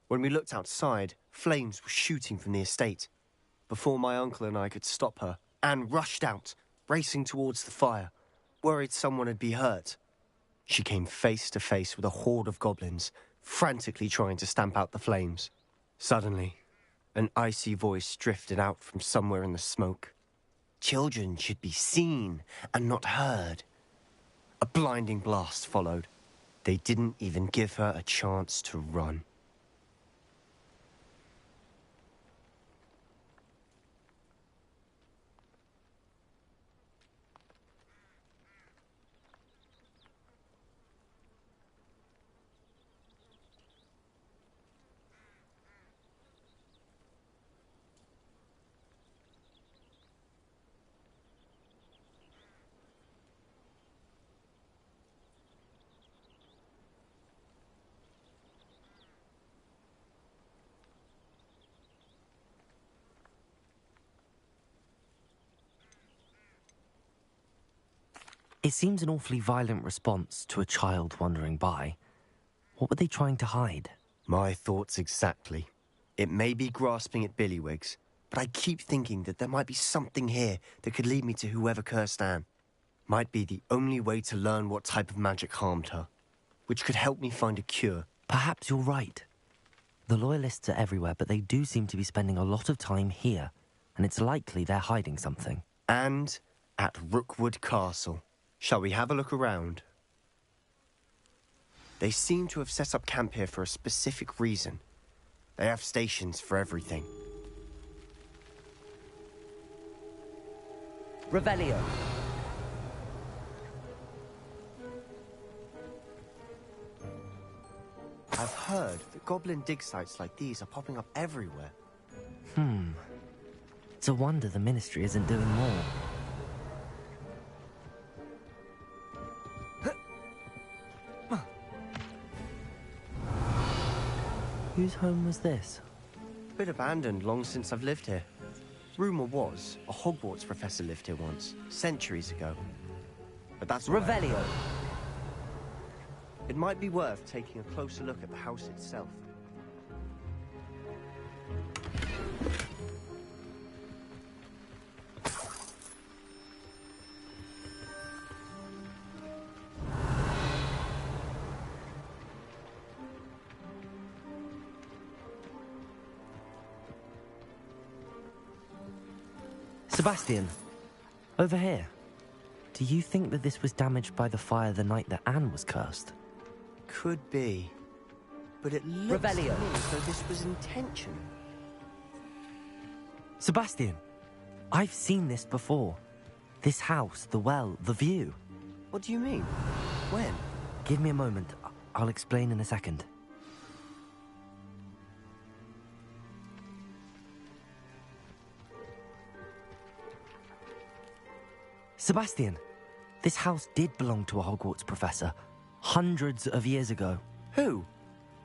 When we looked outside, flames were shooting from the estate. Before my uncle and I could stop her, Anne rushed out, racing towards the fire, worried someone had been hurt. She came face to face with a horde of goblins, frantically trying to stamp out the flames. Suddenly, an icy voice drifted out from somewhere in the smoke. Children should be seen and not heard. A blinding blast followed. They didn't even give her a chance to run. It seems an awfully violent response to a child wandering by. What were they trying to hide? My thoughts exactly. It may be grasping at Billywigs, but I keep thinking that there might be something here that could lead me to whoever cursed Anne. Might be the only way to learn what type of magic harmed her, which could help me find a cure. Perhaps you're right. The Loyalists are everywhere, but they do seem to be spending a lot of time here, and it's likely they're hiding something. And at Rookwood Castle. Shall we have a look around? They seem to have set up camp here for a specific reason. They have stations for everything. Revelio. I've heard that goblin dig sites like these are popping up everywhere. It's a wonder the Ministry isn't doing more. Whose home was this? Bit abandoned long since I've lived here. Rumour was a Hogwarts professor lived here once, centuries ago. But that's Revelio! It might be worth taking a closer look at the house itself. Sebastian, over here. Do you think that this was damaged by the fire the night that Anne was cursed? Could be. But it looks to me as though this was intentional. Sebastian, I've seen this before. This house, the well, the view. What do you mean? When? Give me a moment. I'll explain in a second. Sebastian, this house did belong to a Hogwarts professor hundreds of years ago. Who?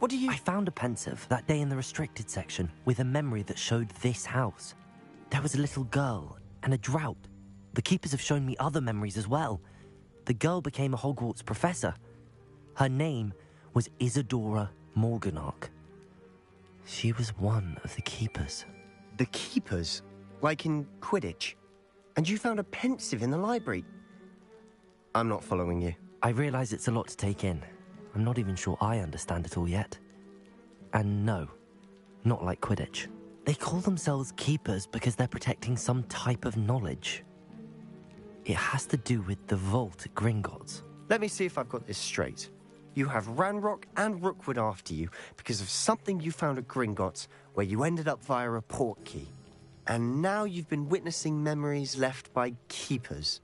What do you... I found a pensive that day in the restricted section with a memory that showed this house. There was a little girl and a drought. The keepers have shown me other memories as well. The girl became a Hogwarts professor. Her name was Isadora Morganach. She was one of the keepers. The keepers? Like in Quidditch? And you found a pensive in the library? I'm not following you. I realise it's a lot to take in. I'm not even sure I understand it all yet. And no, not like Quidditch. They call themselves keepers because they're protecting some type of knowledge. It has to do with the vault at Gringotts. Let me see if I've got this straight. You have Ranrock and Rookwood after you because of something you found at Gringotts where you ended up via a port key. And now you've been witnessing memories left by keepers.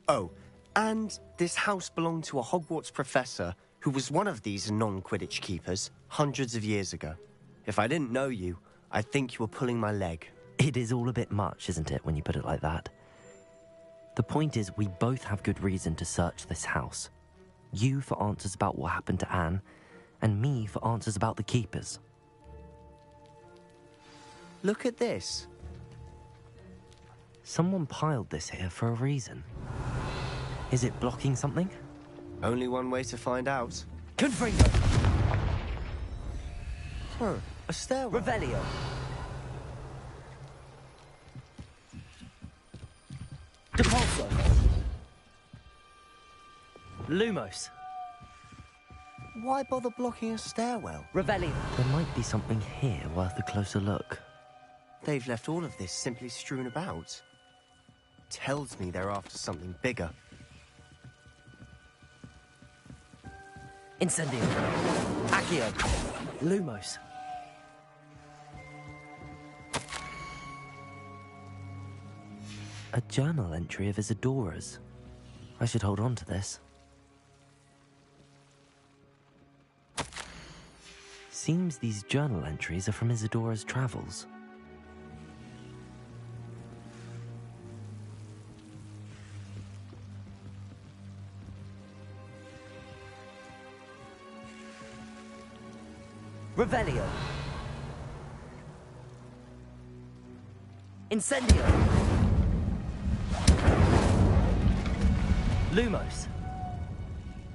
Oh, and this house belonged to a Hogwarts professor who was one of these non-Quidditch keepers hundreds of years ago. If I didn't know you, I'd think you were pulling my leg. It is all a bit much, isn't it, when you put it like that? The point is, we both have good reason to search this house. You for answers about what happened to Anne, and me for answers about the keepers. Look at this. Someone piled this here for a reason. Is it blocking something? Only one way to find out. Confringo! Huh, a stairwell. Revelio! Depulso! Lumos! Why bother blocking a stairwell? Revelio! There might be something here worth a closer look. They've left all of this simply strewn about. Tells me they're after something bigger. Incendio. Accio. Lumos. A journal entry of Isadora's. I should hold on to this. Seems these journal entries are from Isadora's travels. Revelio. Incendio. Lumos.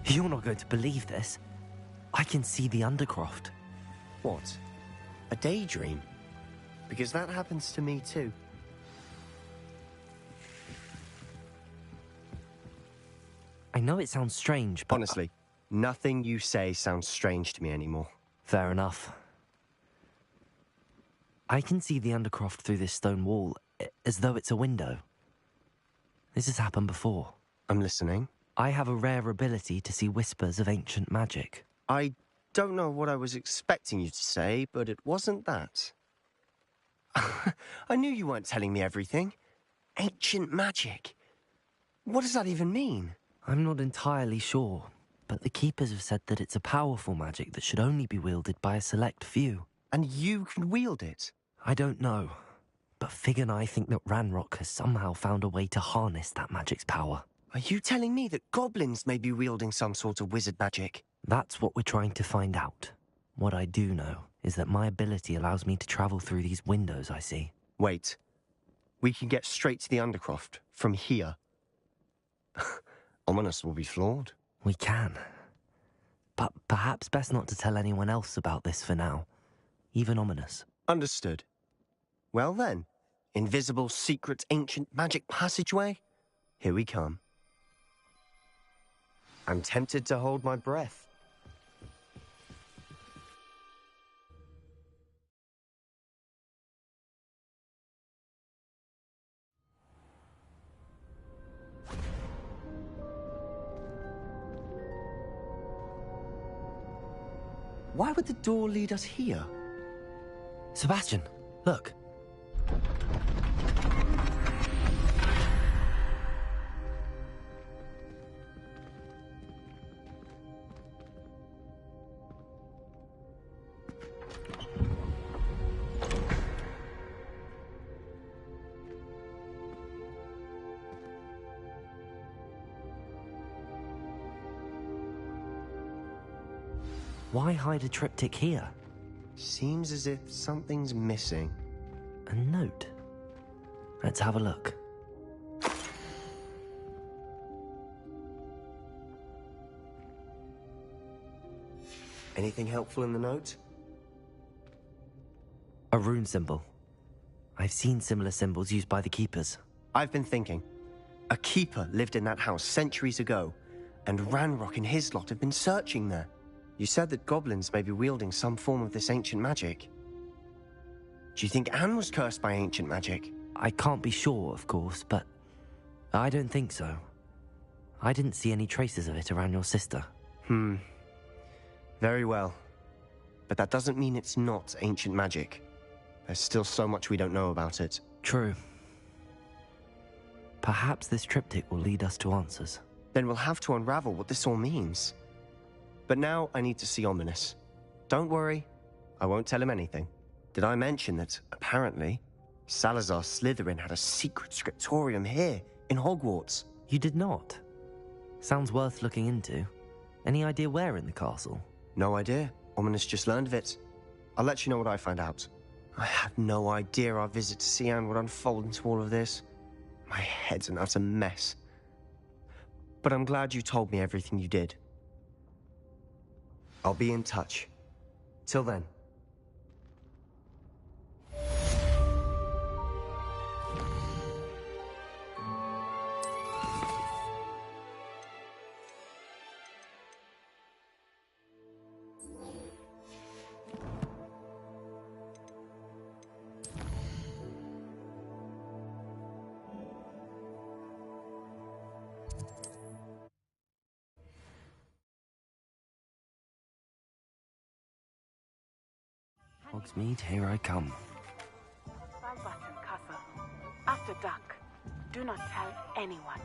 You're not going to believe this. I can see the Undercroft. What? A daydream? Because that happens to me too. I know it sounds strange, but... Honestly, nothing you say sounds strange to me anymore. Fair enough. I can see the Undercroft through this stone wall, as though it's a window. This has happened before. I'm listening. I have a rare ability to see whispers of ancient magic. I don't know what I was expecting you to say, but it wasn't that. I knew you weren't telling me everything. Ancient magic. What does that even mean? I'm not entirely sure. but the Keepers have said that it's a powerful magic that should only be wielded by a select few. And you can wield it? I don't know, but Fig and I think that Ranrock has somehow found a way to harness that magic's power. Are you telling me that goblins may be wielding some sort of wizard magic? That's what we're trying to find out. What I do know is that my ability allows me to travel through these windows I see. Wait. We can get straight to the Undercroft from here. Ominous will be floored. We can. But perhaps best not to tell anyone else about this for now. Even Ominous. Understood. Well then, invisible, secret, ancient magic passageway? Here we come. I'm tempted to hold my breath. Why would the door lead us here? Sebastian, look. Why hide a triptych here? Seems as if something's missing. A note. Let's have a look. Anything helpful in the note? A rune symbol. I've seen similar symbols used by the Keepers. I've been thinking. A Keeper lived in that house centuries ago, and Ranrock and his lot have been searching there. You said that goblins may be wielding some form of this ancient magic. Do you think Anne was cursed by ancient magic? I can't be sure, of course, but I don't think so. I didn't see any traces of it around your sister. Very well. But that doesn't mean it's not ancient magic. There's still so much we don't know about it. True. Perhaps this triptych will lead us to answers. Then we'll have to unravel what this all means. But now I need to see Ominous. Don't worry, I won't tell him anything. Did I mention that, apparently, Salazar Slytherin had a secret scriptorium here, in Hogwarts? You did not? Sounds worth looking into. Any idea where in the castle? No idea. Ominous just learned of it. I'll let you know what I find out. I had no idea our visit to Sian would unfold into all of this. My head's an utter mess. But I'm glad you told me everything you did. I'll be in touch. Till then. Hogsmeade, here I come. Button Castle. After dark. Do not tell anyone.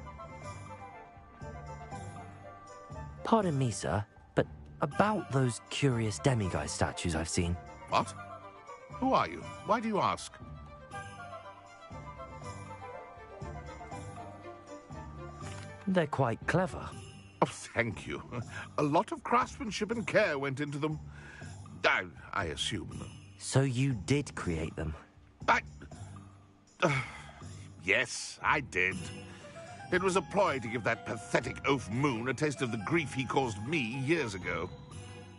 Pardon me, sir, but about those curious demiguise statues I've seen. What? Who are you? Why do you ask? They're quite clever. Oh, thank you. A lot of craftsmanship and care went into them. I assume. So you did create them? Yes, I did. It was a ploy to give that pathetic oaf Moon a taste of the grief he caused me years ago.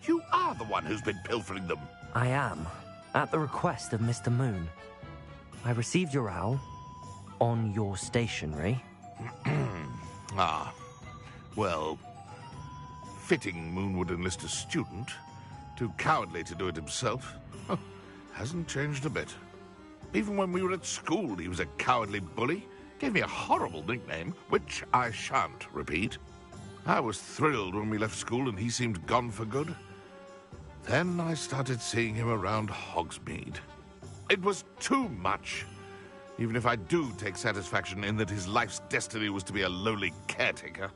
You are the one who's been pilfering them. I am, at the request of Mr. Moon. I received your owl on your stationery. Ah, well, fitting Moon would enlist a student. Too cowardly to do it himself. Hasn't changed a bit. Even when we were at school, he was a cowardly bully. Gave me a horrible nickname, which I shan't repeat. I was thrilled when we left school and he seemed gone for good. Then I started seeing him around Hogsmeade. It was too much. Even if I do take satisfaction in that his life's destiny was to be a lowly caretaker.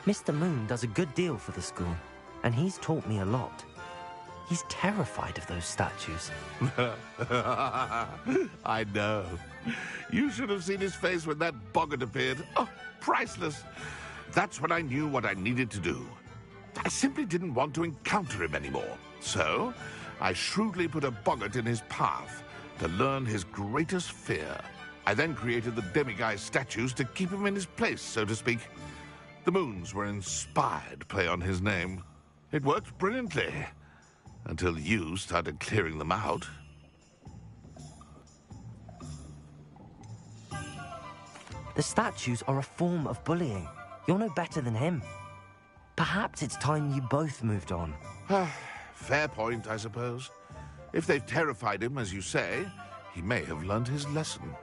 Mr. Moon does a good deal for the school, and he's taught me a lot. He's terrified of those statues. I know. You should have seen his face when that boggart appeared. Oh, priceless. That's when I knew what I needed to do. I simply didn't want to encounter him anymore. So, I shrewdly put a boggart in his path to learn his greatest fear. I then created the demiguise statues to keep him in his place, so to speak. The moons were inspired play on his name. It worked brilliantly. Until you started clearing them out. The statues are a form of bullying. You're no better than him. Perhaps it's time you both moved on. Fair point, I suppose. If they've terrified him, as you say, he may have learned his lesson.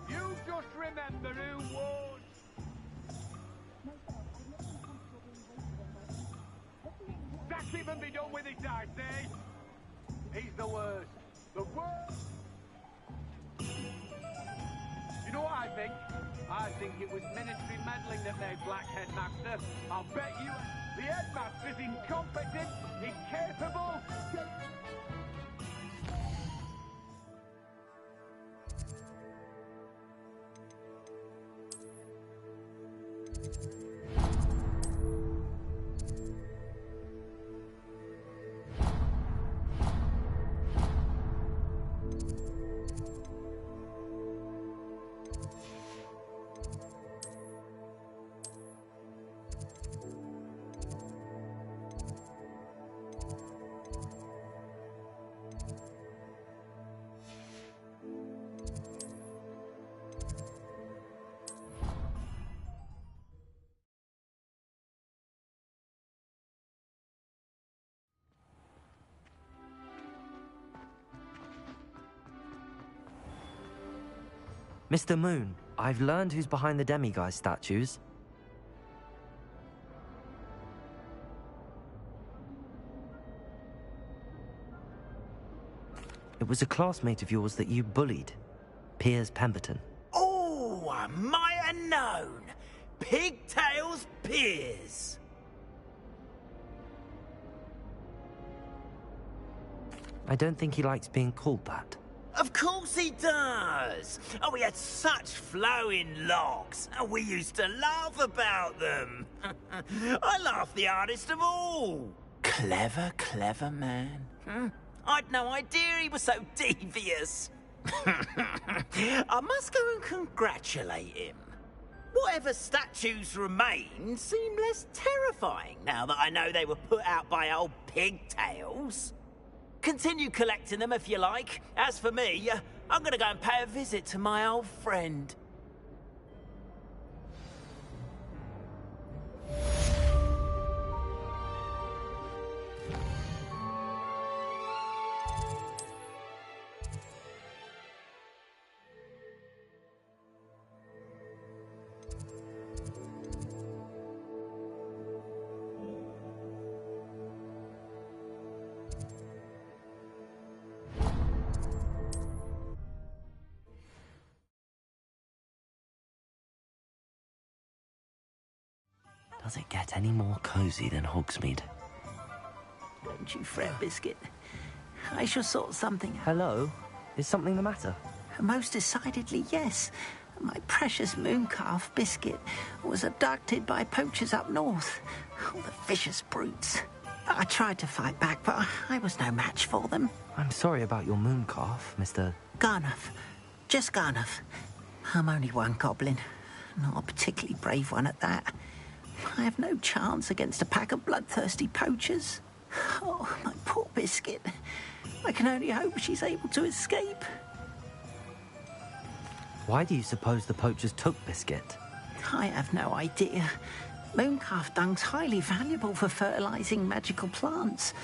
You just remember who warned. That's even be done with it, I say. He's the worst. The worst. You know what I think? I think it was ministry meddling that made Black Headmaster. I'll bet you the headmaster's incompetent, incapable. Mr. Moon, I've learned who's behind the demiguise statues. It was a classmate of yours that you bullied, Piers Pemberton. Oh, I might have known. Pigtails Piers. I don't think he likes being called that. Of course he does. Oh, we had such flowing locks, and we used to laugh about them. I laughed the hardest of all. Clever, clever man. I'd no idea he was so devious. I must go and congratulate him. Whatever statues remain seem less terrifying now that I know they were put out by old pigtails. Continue collecting them if you like. As for me, I'm gonna go and pay a visit to my old friend. Does it get any more cosy than Hogsmeade? Don't you fret, Biscuit. I shall sort something out. Hello? Is something the matter? Most decidedly, yes. My precious mooncalf, Biscuit, was abducted by poachers up north. Oh, the vicious brutes. I tried to fight back, but I was no match for them. I'm sorry about your mooncalf, Mr. Garnuff. Just Garnuff. I'm only one goblin. Not a particularly brave one at that. I have no chance against a pack of bloodthirsty poachers. Oh, my poor Biscuit. I can only hope she's able to escape. Why do you suppose the poachers took Biscuit? I have no idea. Mooncalf dung's highly valuable for fertilizing magical plants.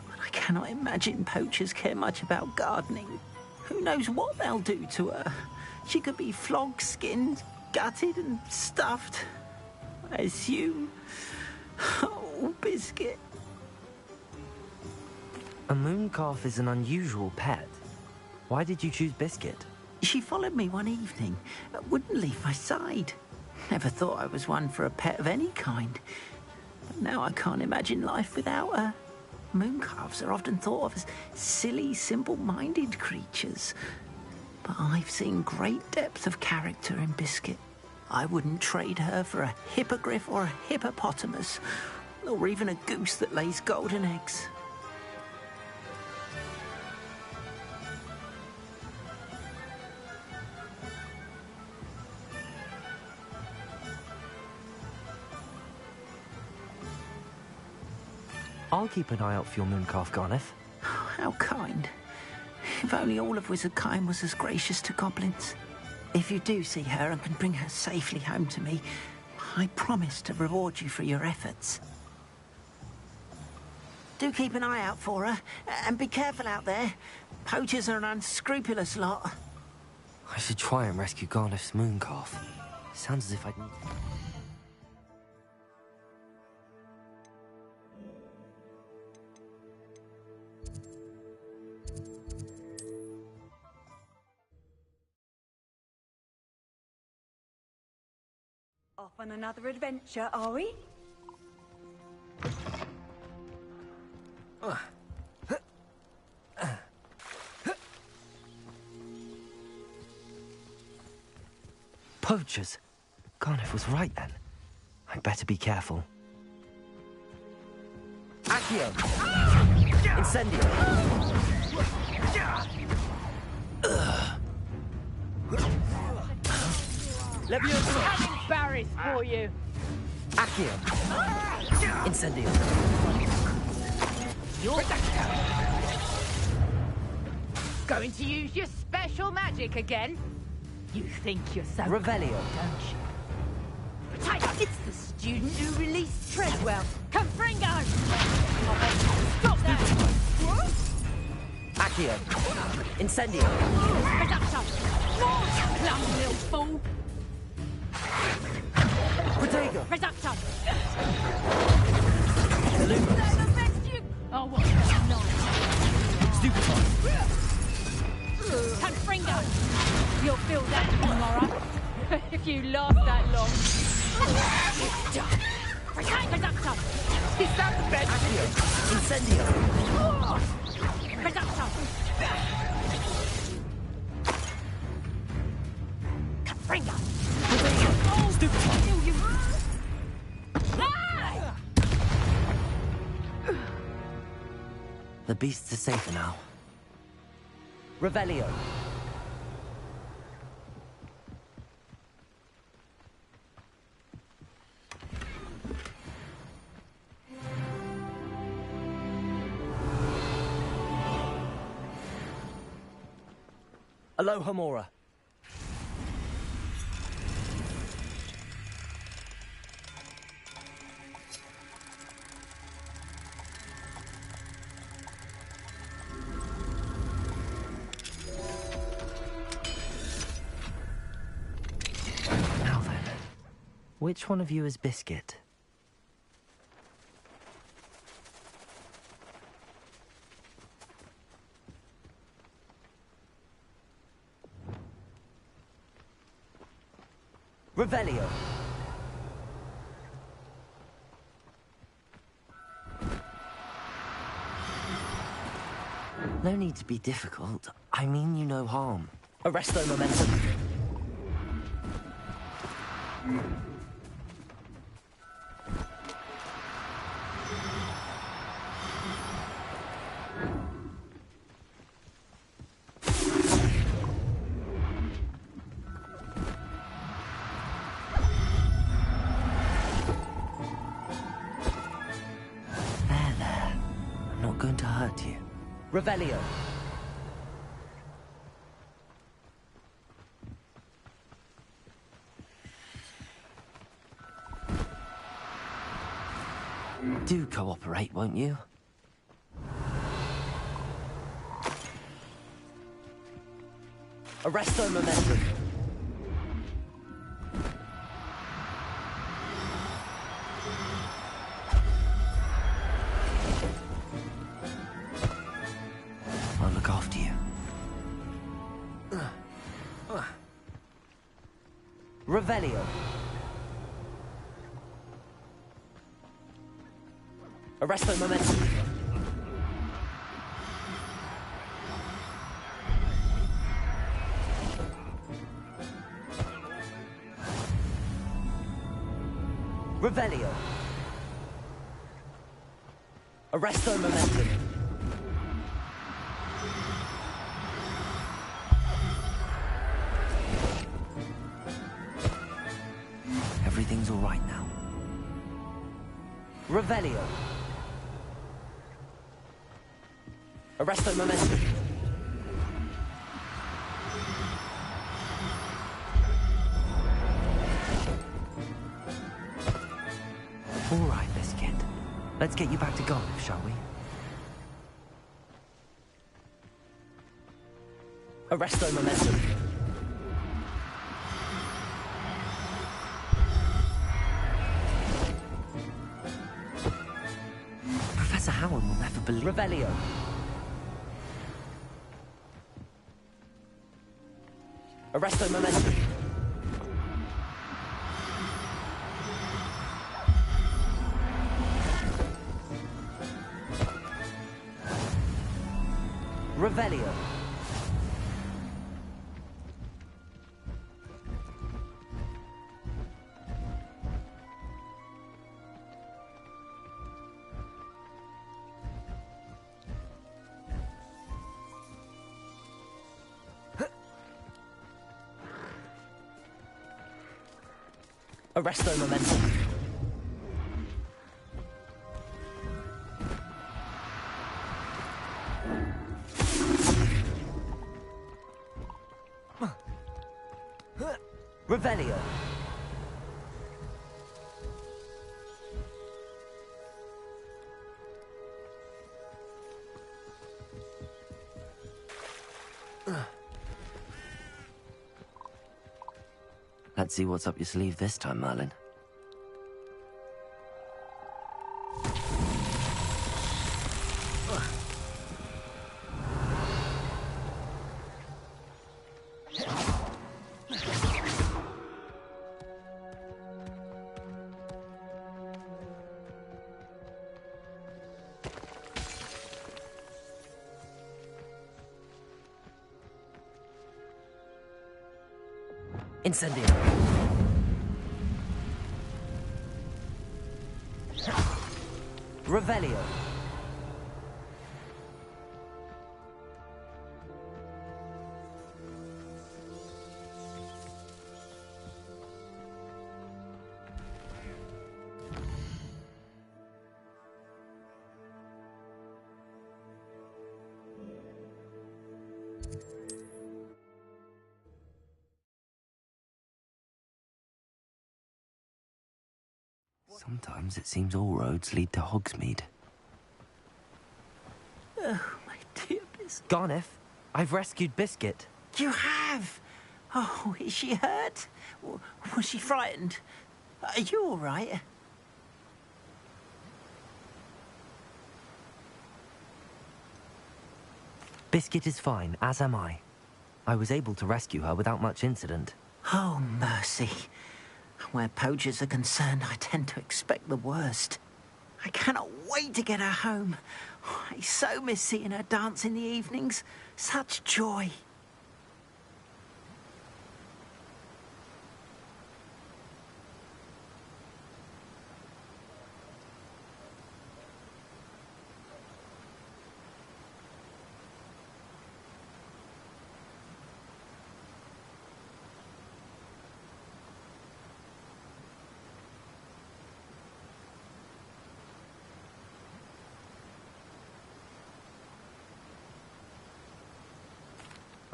But I cannot imagine poachers care much about gardening. Who knows what they'll do to her? She could be flogged, skinned, gutted and stuffed. I assume. Oh, Biscuit. A mooncalf is an unusual pet. Why did you choose Biscuit? She followed me one evening, wouldn't leave my side. Never thought I was one for a pet of any kind. But now I can't imagine life without her. Mooncalves are often thought of as silly, simple-minded creatures. But I've seen great depth of character in Biscuit. I wouldn't trade her for a hippogriff or a hippopotamus, or even a goose that lays golden eggs. I'll keep an eye out for your mooncalf, Garneth. How kind. If only all of Wizardkind was as gracious to goblins. If you do see her and can bring her safely home to me, I promise to reward you for your efforts. Do keep an eye out for her, and be careful out there. Poachers are an unscrupulous lot. I should try and rescue Garneth's mooncalf. Sounds as if I'd... Off on another adventure, are we? Poachers? Garneth was right then. I'd better be careful. Accio! Incendio! Having berries for you. Accio! Incendio! You're going to use your special magic again? You think you're so Revelio. don't you? It's the student who released Treadwell. Confringo! Stop that! Accio! Incendio! Reducto! Plum little fool! Protego! Reducto! Illumos! Oh, what? Stupefy! Confringo! You'll feel that tomorrow. If you last that long. Reducto! Is that the best? Accio! Incendio! Reducto! Confringo! Stupefy! The beasts are safer now. Revelio! Aloha Mora. Now then, which one of you is Biscuit? Revelio. No need to be difficult. I mean you no harm. Arresto momentum. There. I'm not going to hurt you. Revelio. Do cooperate, won't you? Arresto momentum. I'll look after you. Revelio. Arresto momentum. Revelio. Arresto momentum. Everything's all right now. Revelio. Arresto momentum. All right, Biscuit. Let's get you back to Garliff, shall we? Arresto momentum. Professor Howard will never believe... Revelio. Arresto momentum. Revelio. Arresto momentum. Revelio. Let's see what's up your sleeve this time, Merlin. Incendio. Revelio. Sometimes it seems all roads lead to Hogsmeade. Oh, my dear Biscuit. Garniff, I've rescued Biscuit. You have? Oh, is she hurt? Was she frightened? Are you all right? Biscuit is fine, as am I. I was able to rescue her without much incident. Oh, mercy. Where poachers are concerned, I tend to expect the worst. I cannot wait to get her home. I so miss seeing her dance in the evenings. Such joy.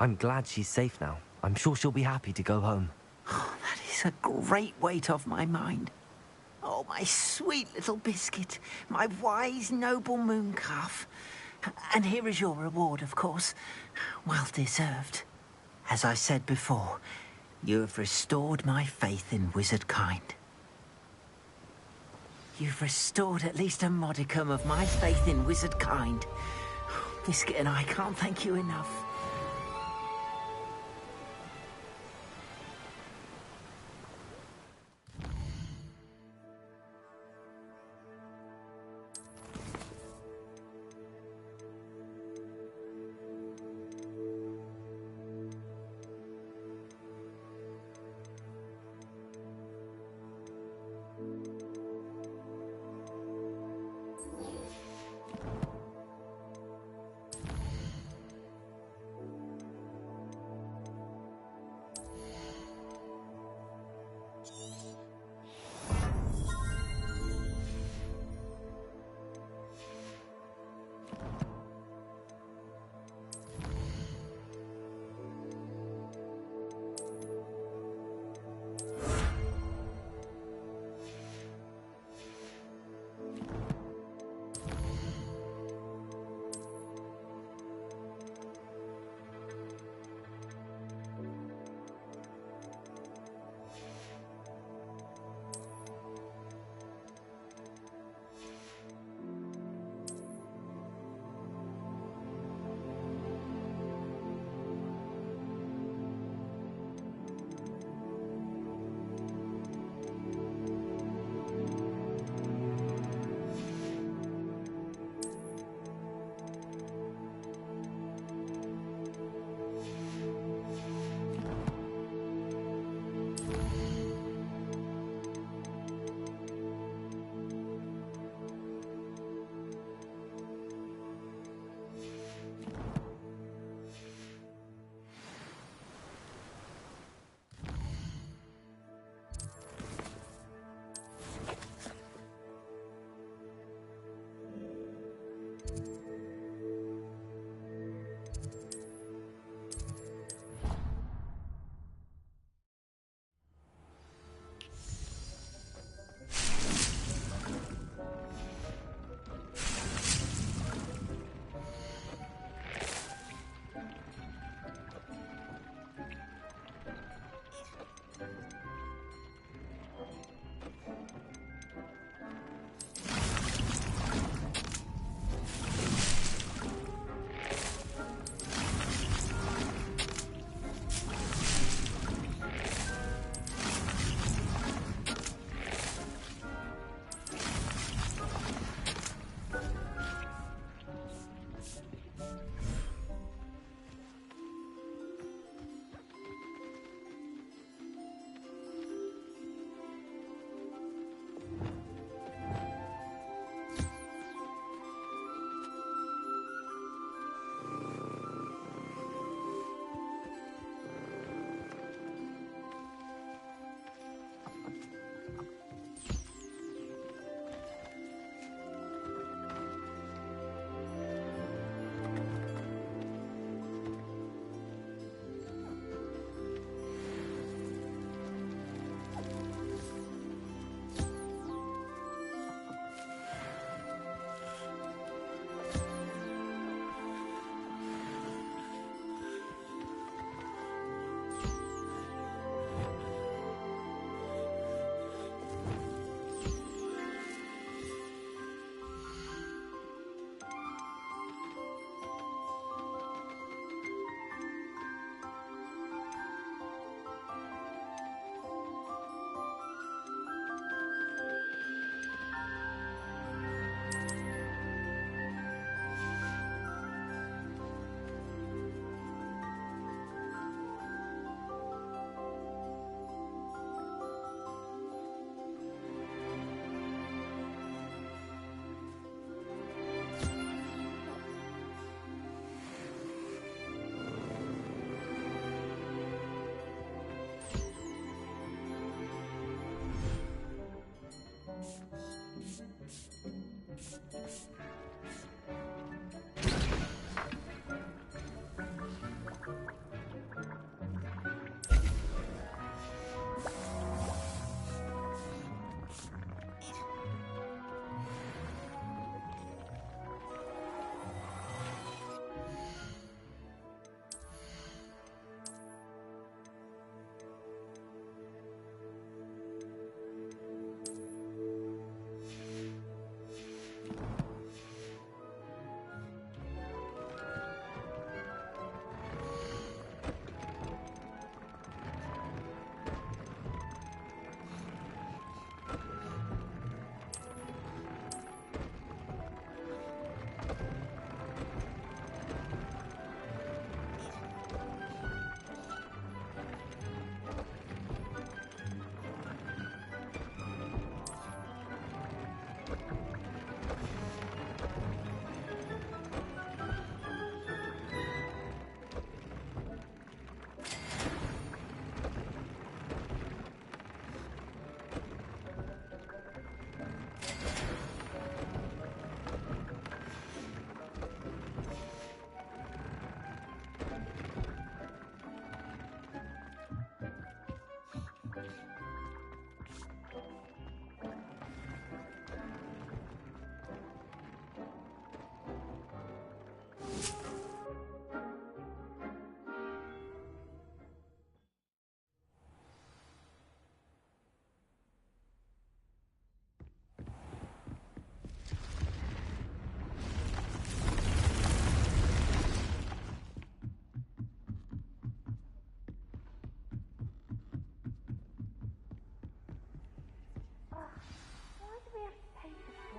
I'm glad she's safe now. I'm sure she'll be happy to go home. Oh, that is a great weight off my mind. Oh, my sweet little Biscuit, my wise, noble mooncalf. And here is your reward, of course. Well deserved. As I said before, you have restored my faith in wizard kind. You've restored at least a modicum of my faith in wizard kind. Biscuit and I can't thank you enough.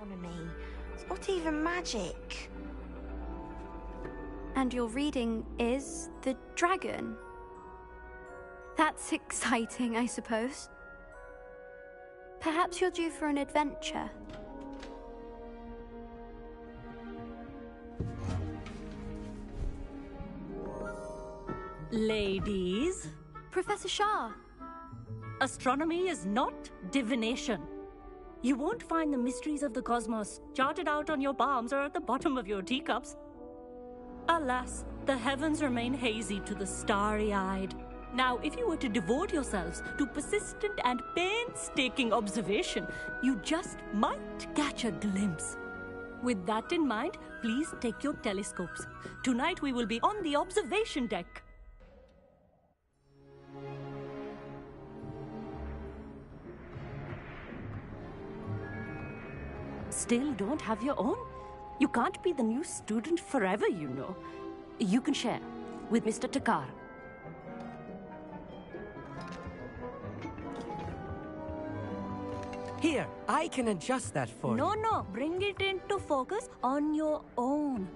astronomy. It's not even magic. And your reading is the dragon. That's exciting, I suppose. Perhaps you're due for an adventure. Ladies. Professor Shah. Astronomy is not divination. You won't find the mysteries of the cosmos charted out on your palms or at the bottom of your teacups. Alas, the heavens remain hazy to the starry-eyed. Now, if you were to devote yourselves to persistent and painstaking observation, you just might catch a glimpse. With that in mind, please take your telescopes. Tonight we will be on the observation deck. Still don't have your own? You can't be the new student forever, you know. You can share with Mr. Takar. Here, I can adjust that for you. No, bring it into focus on your own.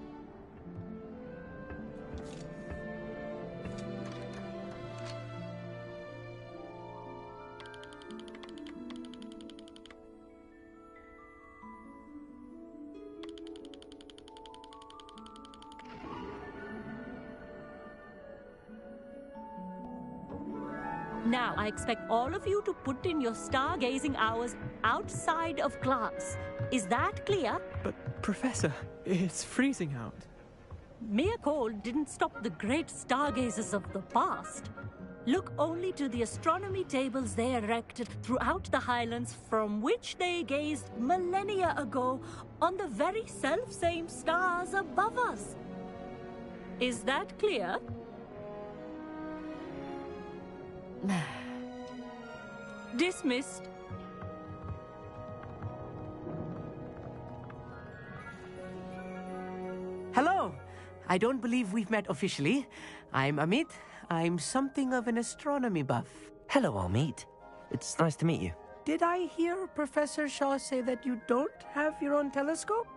Now, I expect all of you to put in your stargazing hours outside of class. Is that clear? But, Professor, it's freezing out. Mere cold didn't stop the great stargazers of the past. Look only to the astronomy tables they erected throughout the Highlands from which they gazed millennia ago on the very self-same stars above us. Is that clear? Dismissed. Hello. I don't believe we've met officially. I'm Amit. I'm something of an astronomy buff. Hello, Amit. It's nice to meet you. Did I hear Professor Shaw say that you don't have your own telescope?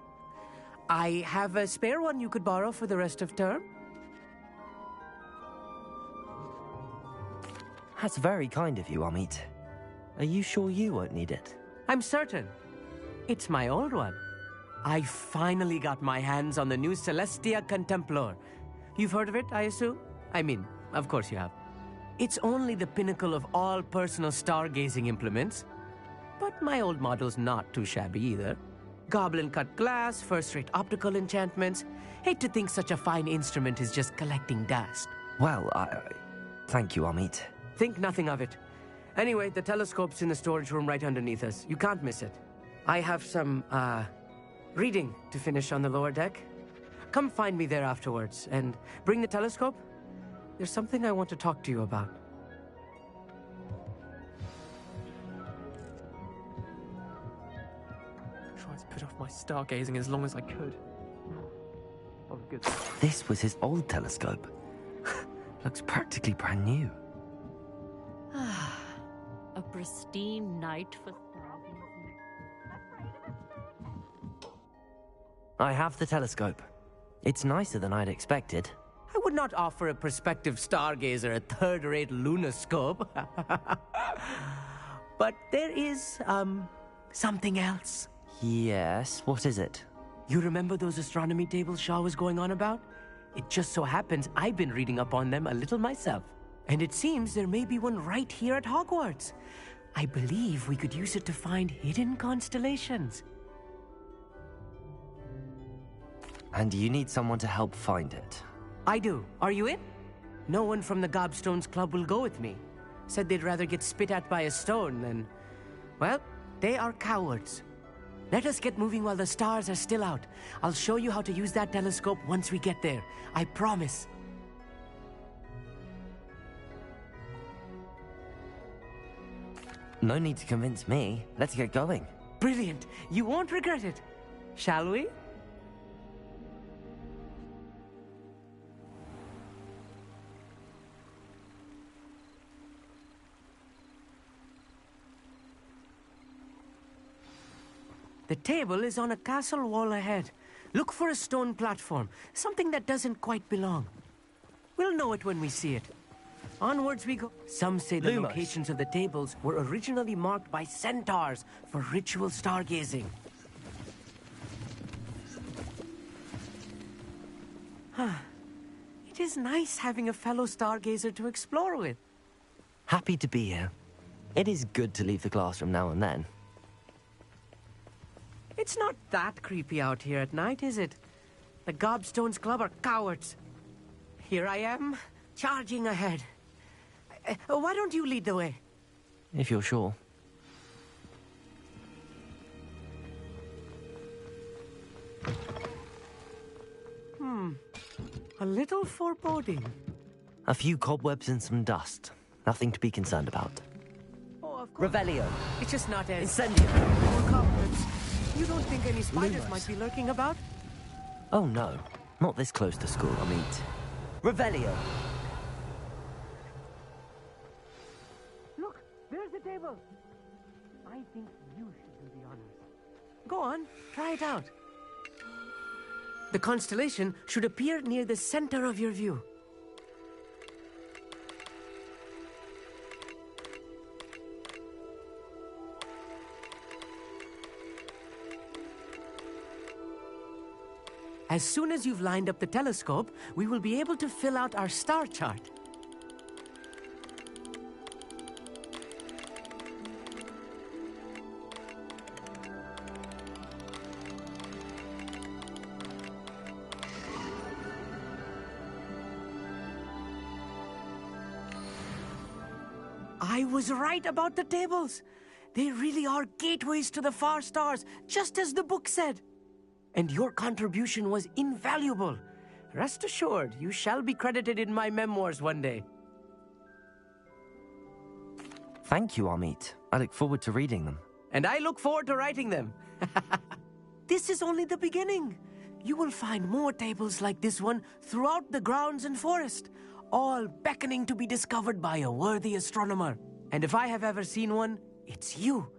I have a spare one you could borrow for the rest of term. That's very kind of you, Amit. Are you sure you won't need it? I'm certain. It's my old one. I finally got my hands on the new Celestia Contemplar. You've heard of it, I assume? I mean, of course you have. It's only the pinnacle of all personal stargazing implements. But my old model's not too shabby either. Goblin-cut glass, first-rate optical enchantments. Hate to think such a fine instrument is just collecting dust. Well, thank you, Amit. Think nothing of it. Anyway, the telescope's in the storage room right underneath us. You can't miss it. I have some, reading to finish on the lower deck. Come find me there afterwards, and bring the telescope. There's something I want to talk to you about. I tried to put off my stargazing as long as I could. Oh, good. This was his old telescope. Looks practically brand new. A pristine night for... I have the telescope. It's nicer than I'd expected. I would not offer a prospective stargazer a third-rate lunoscope. But there is, something else. Yes, what is it? You remember those astronomy tables Shaw was going on about? It just so happens I've been reading up on them a little myself. And it seems there may be one right here at Hogwarts. I believe we could use it to find hidden constellations. And you need someone to help find it. I do. Are you in? No one from the Gobstones Club will go with me. Said they'd rather get spit at by a stone than... Well, they are cowards. Let us get moving while the stars are still out. I'll show you how to use that telescope once we get there. I promise. No need to convince me. Let's get going. Brilliant. You won't regret it. Shall we? The table is on a castle wall ahead. Look for a stone platform, something that doesn't quite belong. We'll know it when we see it. Onwards we go. Some say the Lumos. locations of the tables were originally marked by centaurs for ritual stargazing. It is nice having a fellow stargazer to explore with. Happy to be here. It is good to leave the classroom now and then. It's not that creepy out here at night, is it? The Gobstones Club are cowards. Here I am, charging ahead. Why don't you lead the way? If you're sure. A little foreboding. A few cobwebs and some dust. Nothing to be concerned about. Oh, of course. Revelio. It's just not as... Incendio. More cobwebs. You don't think any spiders Lumos. might be lurking about? Oh no, not this close to school, I mean. Revelio. Look, there's the table. I think you should do the honors. Go on, try it out. The constellation should appear near the center of your view. As soon as you've lined up the telescope, we will be able to fill out our star chart. I was right about the tables. They really are gateways to the far stars, just as the book said. And your contribution was invaluable. Rest assured, you shall be credited in my memoirs one day. Thank you, Amit. I look forward to reading them. And I look forward to writing them. This is only the beginning. You will find more tables like this one throughout the grounds and forest, all beckoning to be discovered by a worthy astronomer. And if I have ever seen one, it's you.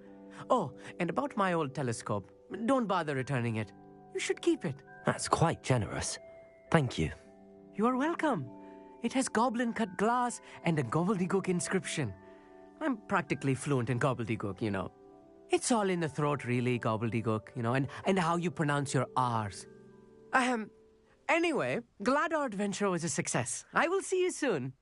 Oh, and about my old telescope, don't bother returning it. You should keep it. That's quite generous. Thank you. You are welcome. It has goblin-cut glass and a gobbledygook inscription. I'm practically fluent in gobbledygook, you know. It's all in the throat, really, gobbledygook, you know, and how you pronounce your R's. Anyway, glad our adventure was a success. I will see you soon.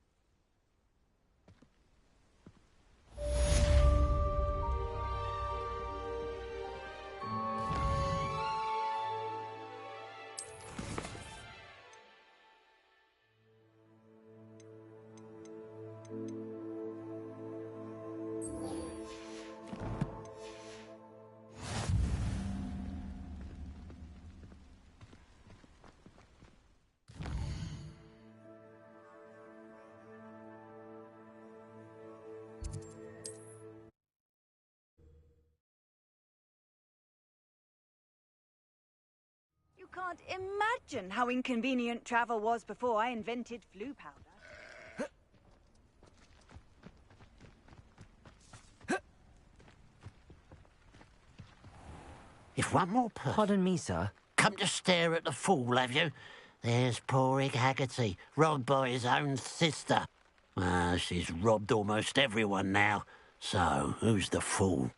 You can't imagine how inconvenient travel was before I invented flu powder. If one more person... Pardon me, sir. Come to stare at the fool, have you? There's poor Egg Haggerty, robbed by his own sister. She's robbed almost everyone now. So, who's the fool?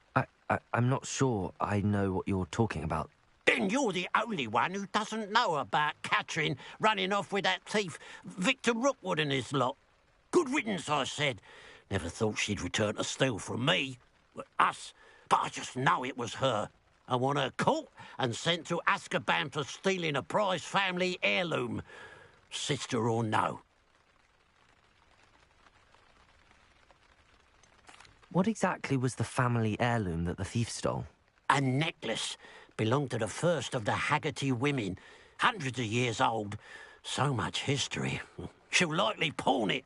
I'm not sure I know what you're talking about. Then you're the only one who doesn't know about Catherine running off with that thief, Victor Rookwood and his lot. Good riddance, I said. Never thought she'd return to steal from me. Us. But I just know it was her. I want her caught and sent to Azkaban for stealing a prize family heirloom. Sister or no. What exactly was the family heirloom that the thief stole? A necklace. Belonged to the first of the Haggerty women. Hundreds of years old. So much history. She'll likely pawn it.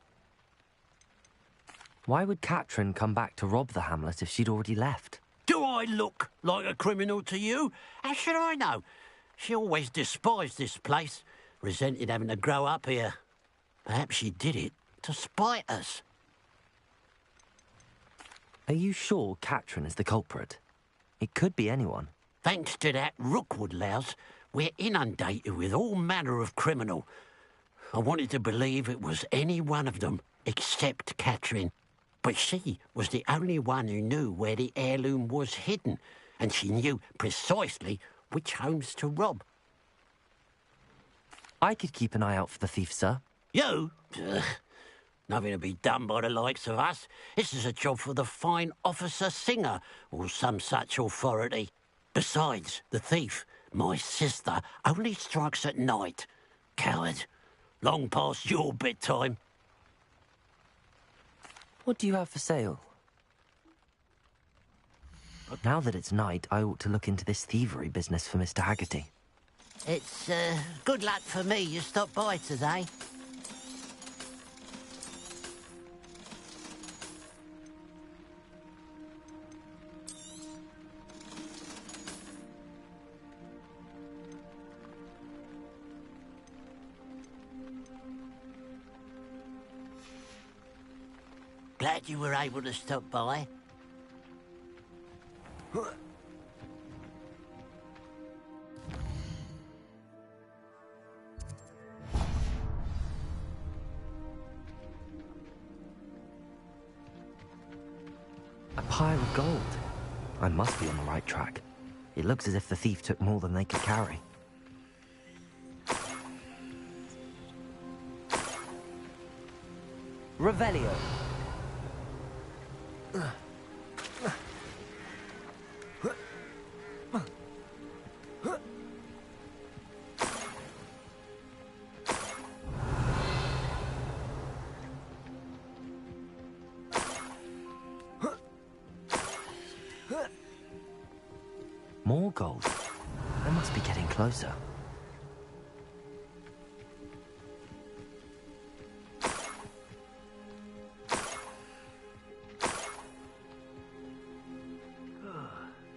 Why would Catherine come back to rob the hamlet if she'd already left? Do I look like a criminal to you? How should I know? She always despised this place. Resented having to grow up here. Perhaps she did it to spite us. Are you sure Catherine is the culprit? It could be anyone. Thanks to that Rookwood louse, we're inundated with all manner of criminal. I wanted to believe it was any one of them, except Catherine. But she was the only one who knew where the heirloom was hidden, and she knew precisely which homes to rob. I could keep an eye out for the thief, sir. You? Ugh. Nothing to be done by the likes of us. This is a job for the fine officer Singer, or some such authority. Besides, the thief, my sister, only strikes at night. Coward. Long past your bedtime. What do you have for sale? Now that it's night, I ought to look into this thievery business for Mr. Haggerty. It's, good luck for me you stopped by today. Glad you were able to stop by. A pile of gold. I must be on the right track. It looks as if the thief took more than they could carry. Revelio. More gold. I must be getting closer.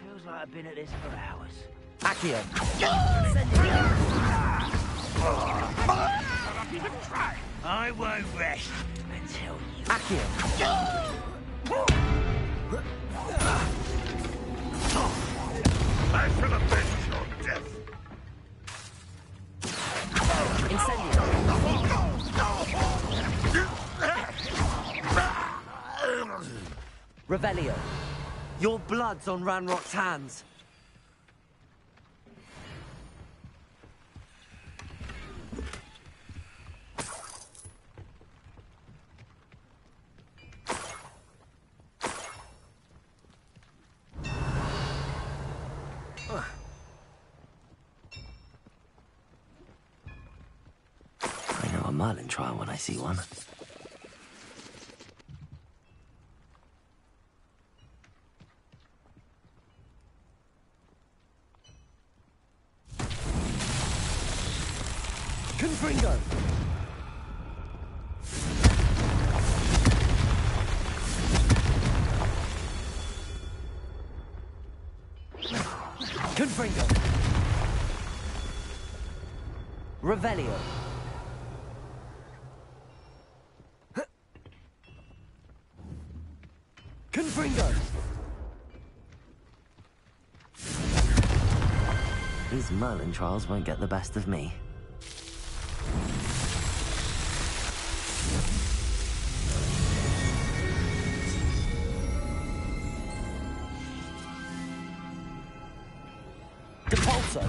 Feels like I've been at this for hours. Accio. I won't rest until you... Accio. I shall avenge your death. Revelio. Your blood's on Ranrock's hands. I know a Merlin trial when I see one. Confringo! Confringo! Revelio! Confringo! These Merlin trials won't get the best of me. Depulso!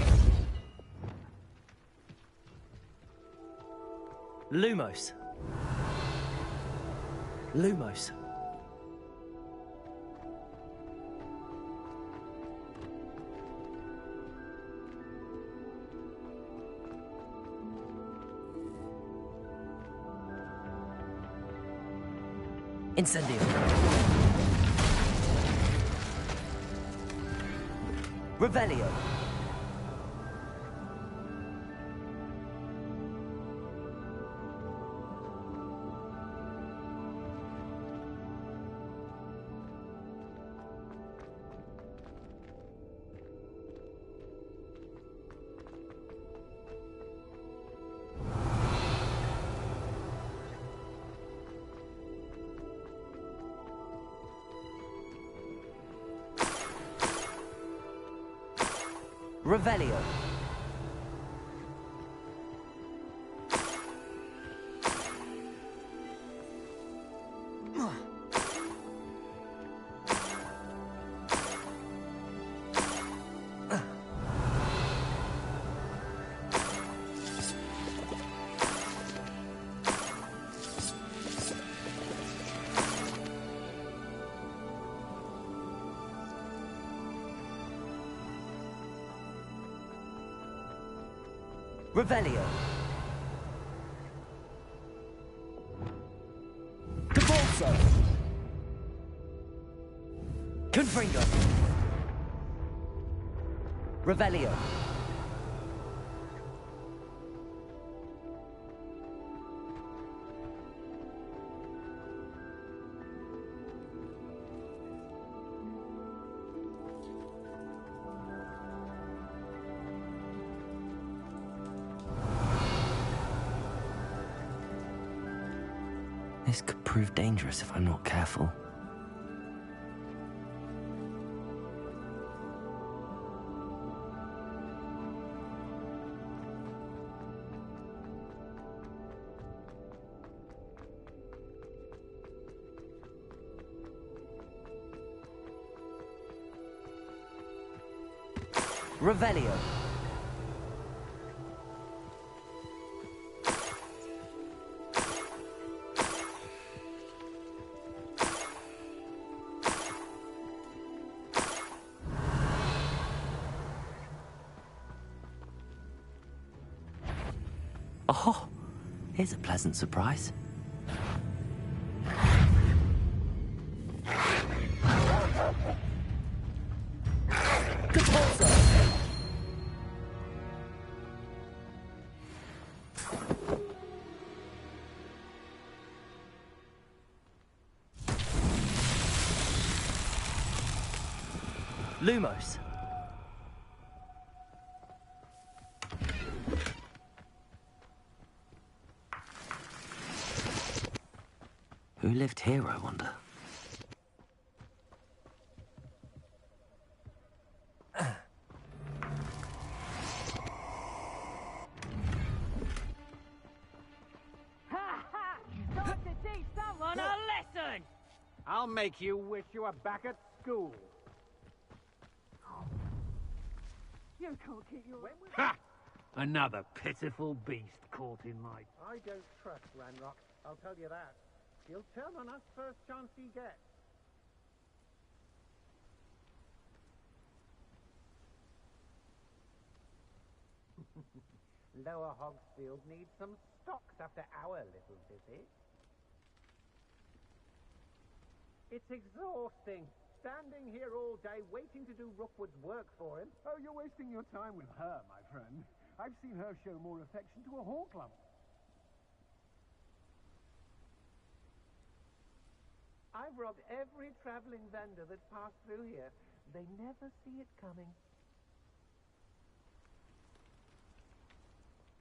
Lumos! Lumos! Incendio. Revelio. Revelio. Revelio. Cabalso. Confringo. Revelio. This could prove dangerous if I'm not careful. Revelio. Oh, here's a pleasant surprise. Lumos. Who lived here, I wonder? Time to teach someone a lesson! I'll make you wish you were back at school. You can't keep your... Ha! Another pitiful beast caught in my... I don't trust Ranrock, I'll tell you that. He'll turn on us first chance he gets. Lower Hogsfield needs some stocks after our little visit. It's exhausting. Standing here all day waiting to do Rookwood's work for him. Oh, you're wasting your time with her, my friend. I've seen her show more affection to a hawk lump. I've robbed every traveling vendor that passed through here. They never see it coming.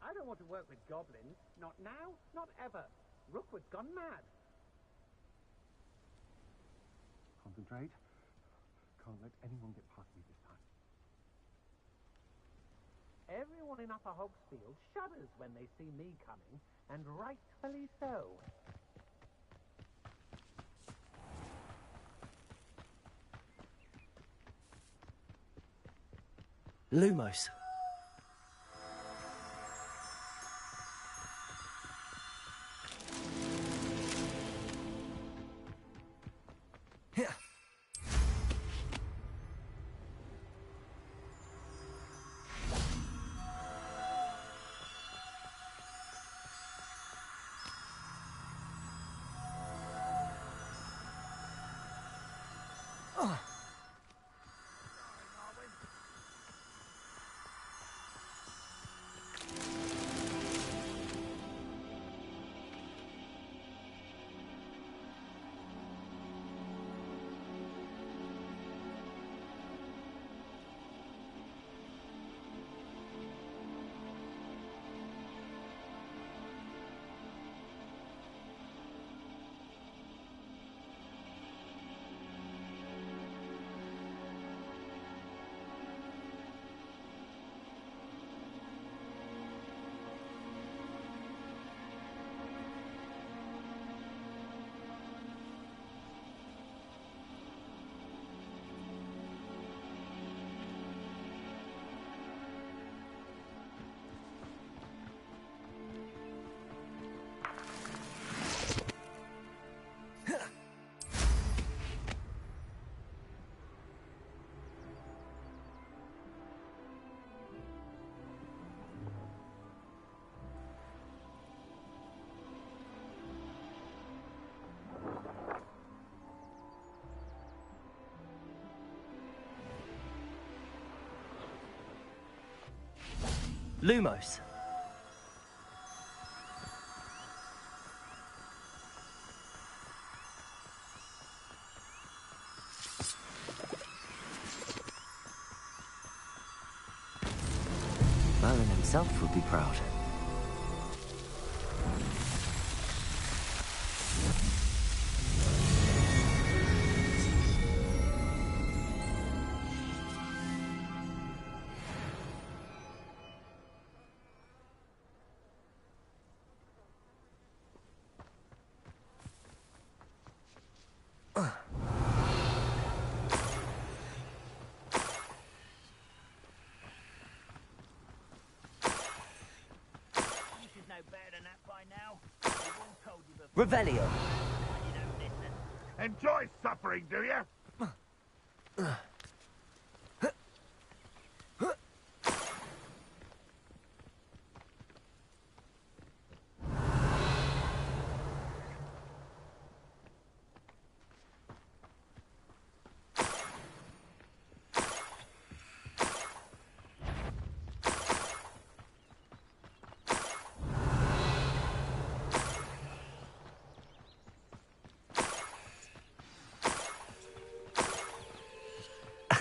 I don't want to work with goblins. Not now, not ever. Rookwood's gone mad. Concentrate. Can't let anyone get past me this time. Everyone in Upper Hogsfield shudders when they see me coming, and rightfully so. Lumos. Here. Lumos. Merlin himself would be proud. Revelio. Enjoy suffering, do you?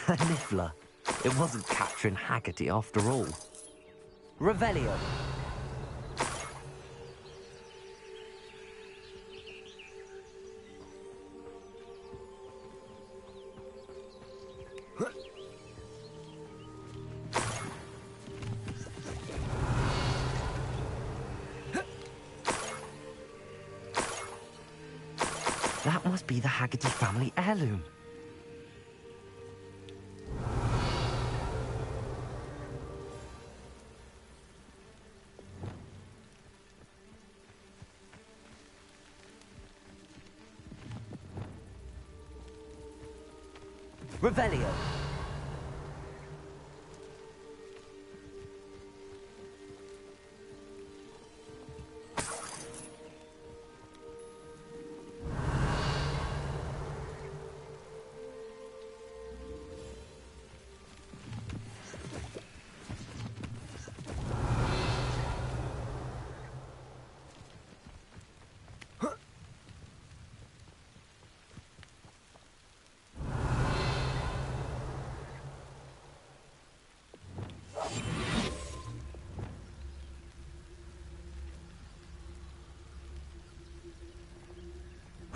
A niffler. It wasn't Catherine Haggerty after all. Revelio. That must be the Haggerty family heirloom. Revelio.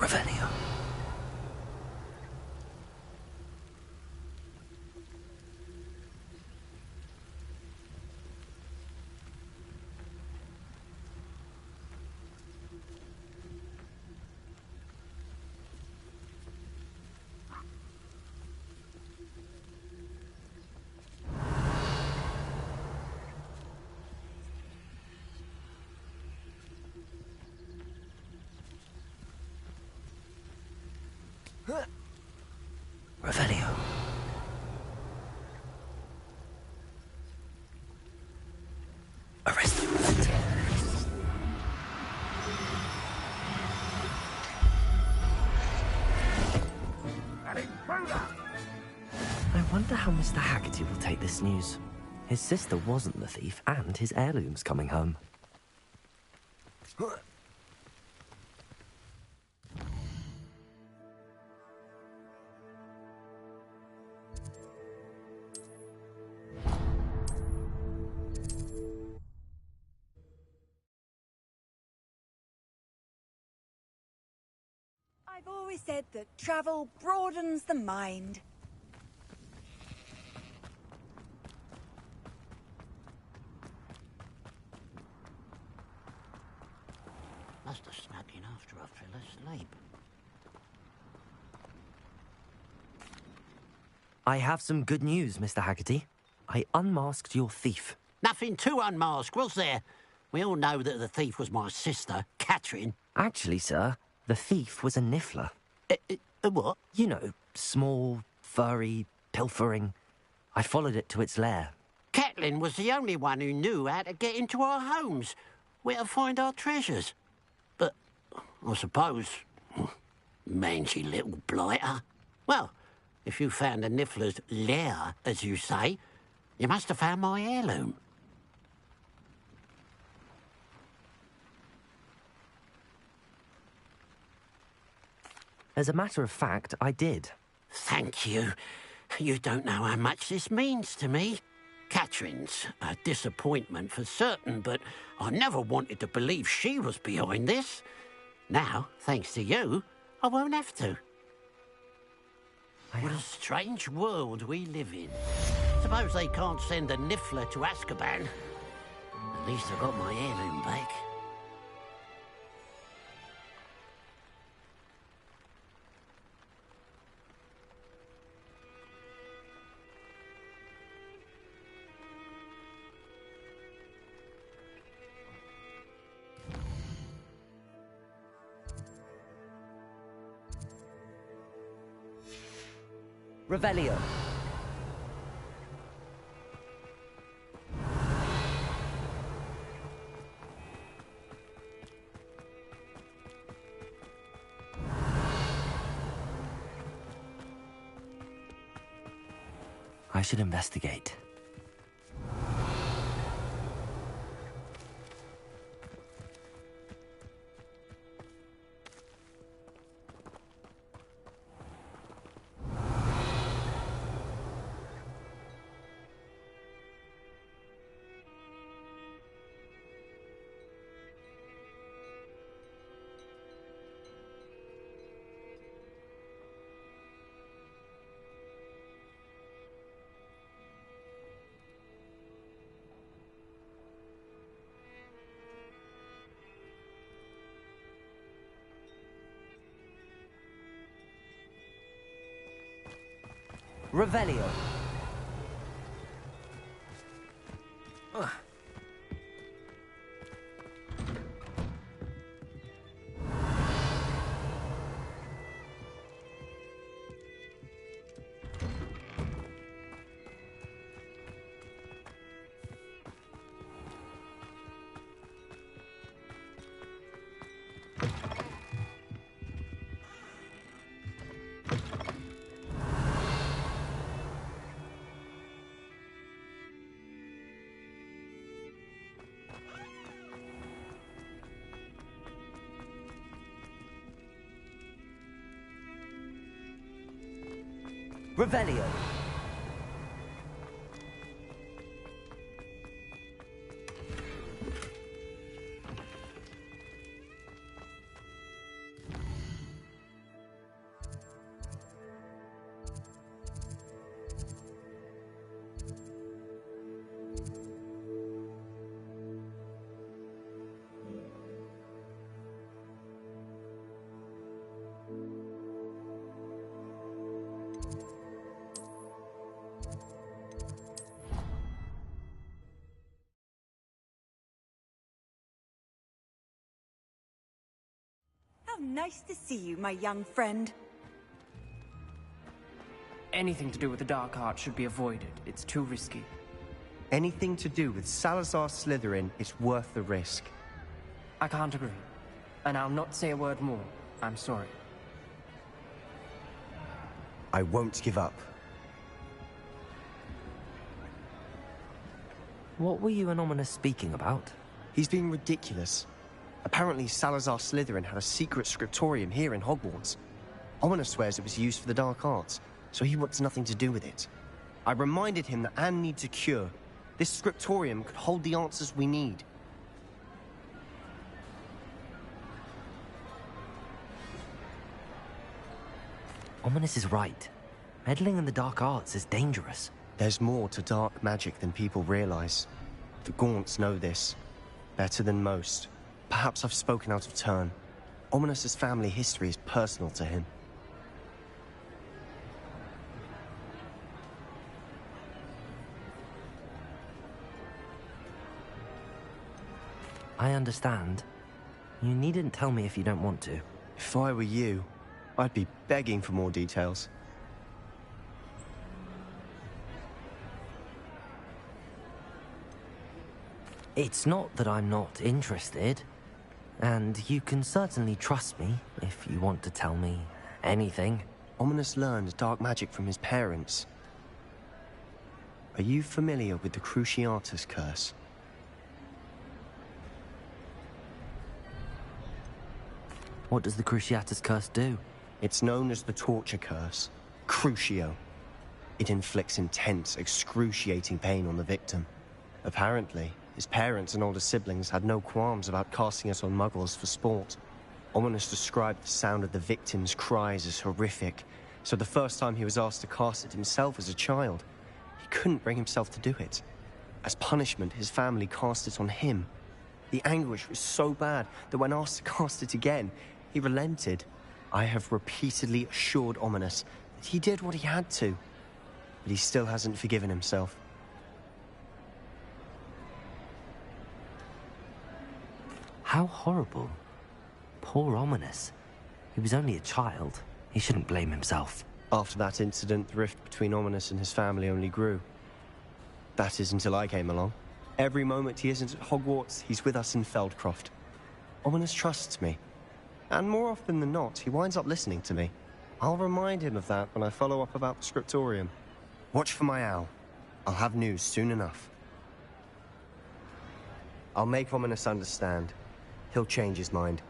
Revelio. Revelio. Arrest the Relenting. I wonder how Mr. Haggerty will take this news. His sister wasn't the thief, and his heirloom's coming home. I've always said that travel broadens the mind. Must have snuck in after I fell asleep. I have some good news, Mr. Haggerty. I unmasked your thief. Nothing to unmask, was there? We all know that the thief was my sister, Catherine. Actually, sir, the thief was a niffler. A what? You know, small, furry, pilfering. I followed it to its lair. Catelyn was the only one who knew how to get into our homes, where to find our treasures. But I suppose, mangy little blighter. Well, if you found the niffler's lair, as you say, you must have found my heirloom. As a matter of fact, I did. Thank you. You don't know how much this means to me. Catherine's a disappointment for certain, but I never wanted to believe she was behind this. Now, thanks to you, I won't have to. What a strange world we live in. Suppose they can't send a Niffler to Azkaban. At least I got my heirloom back. Revelio. I should investigate. Revelio. Revelio. How nice to see you, my young friend. Anything to do with the dark arts should be avoided. It's too risky. Anything to do with Salazar Slytherin is worth the risk. I can't agree. And I'll not say a word more. I'm sorry. I won't give up. What were you and Ominous speaking about? He's being ridiculous. Apparently, Salazar Slytherin had a secret scriptorium here in Hogwarts. Ominous swears it was used for the dark arts, so he wants nothing to do with it. I reminded him that Anne needs a cure. This scriptorium could hold the answers we need. Ominous is right. Meddling in the dark arts is dangerous. There's more to dark magic than people realize. The Gaunts know this. Better than most. Perhaps I've spoken out of turn. Ominous's family history is personal to him. I understand. You needn't tell me if you don't want to. If I were you, I'd be begging for more details. It's not that I'm not interested. And you can certainly trust me if you want to tell me anything. Ominous learned dark magic from his parents. Are you familiar with the Cruciatus Curse? What does the Cruciatus Curse do? It's known as the torture curse, Crucio. It inflicts intense, excruciating pain on the victim. Apparently, his parents and older siblings had no qualms about casting it on muggles for sport. Ominous described the sound of the victim's cries as horrific, so the first time he was asked to cast it himself as a child, he couldn't bring himself to do it. As punishment, his family cast it on him. The anguish was so bad that when asked to cast it again, he relented. I have repeatedly assured Ominous that he did what he had to, but he still hasn't forgiven himself. How horrible. Poor Ominous. He was only a child. He shouldn't blame himself. After that incident, the rift between Ominous and his family only grew. That is until I came along. Every moment he isn't at Hogwarts, he's with us in Feldcroft. Ominous trusts me. And more often than not, he winds up listening to me. I'll remind him of that when I follow up about the scriptorium. Watch for my owl. I'll have news soon enough. I'll make Ominous understand. He'll change his mind.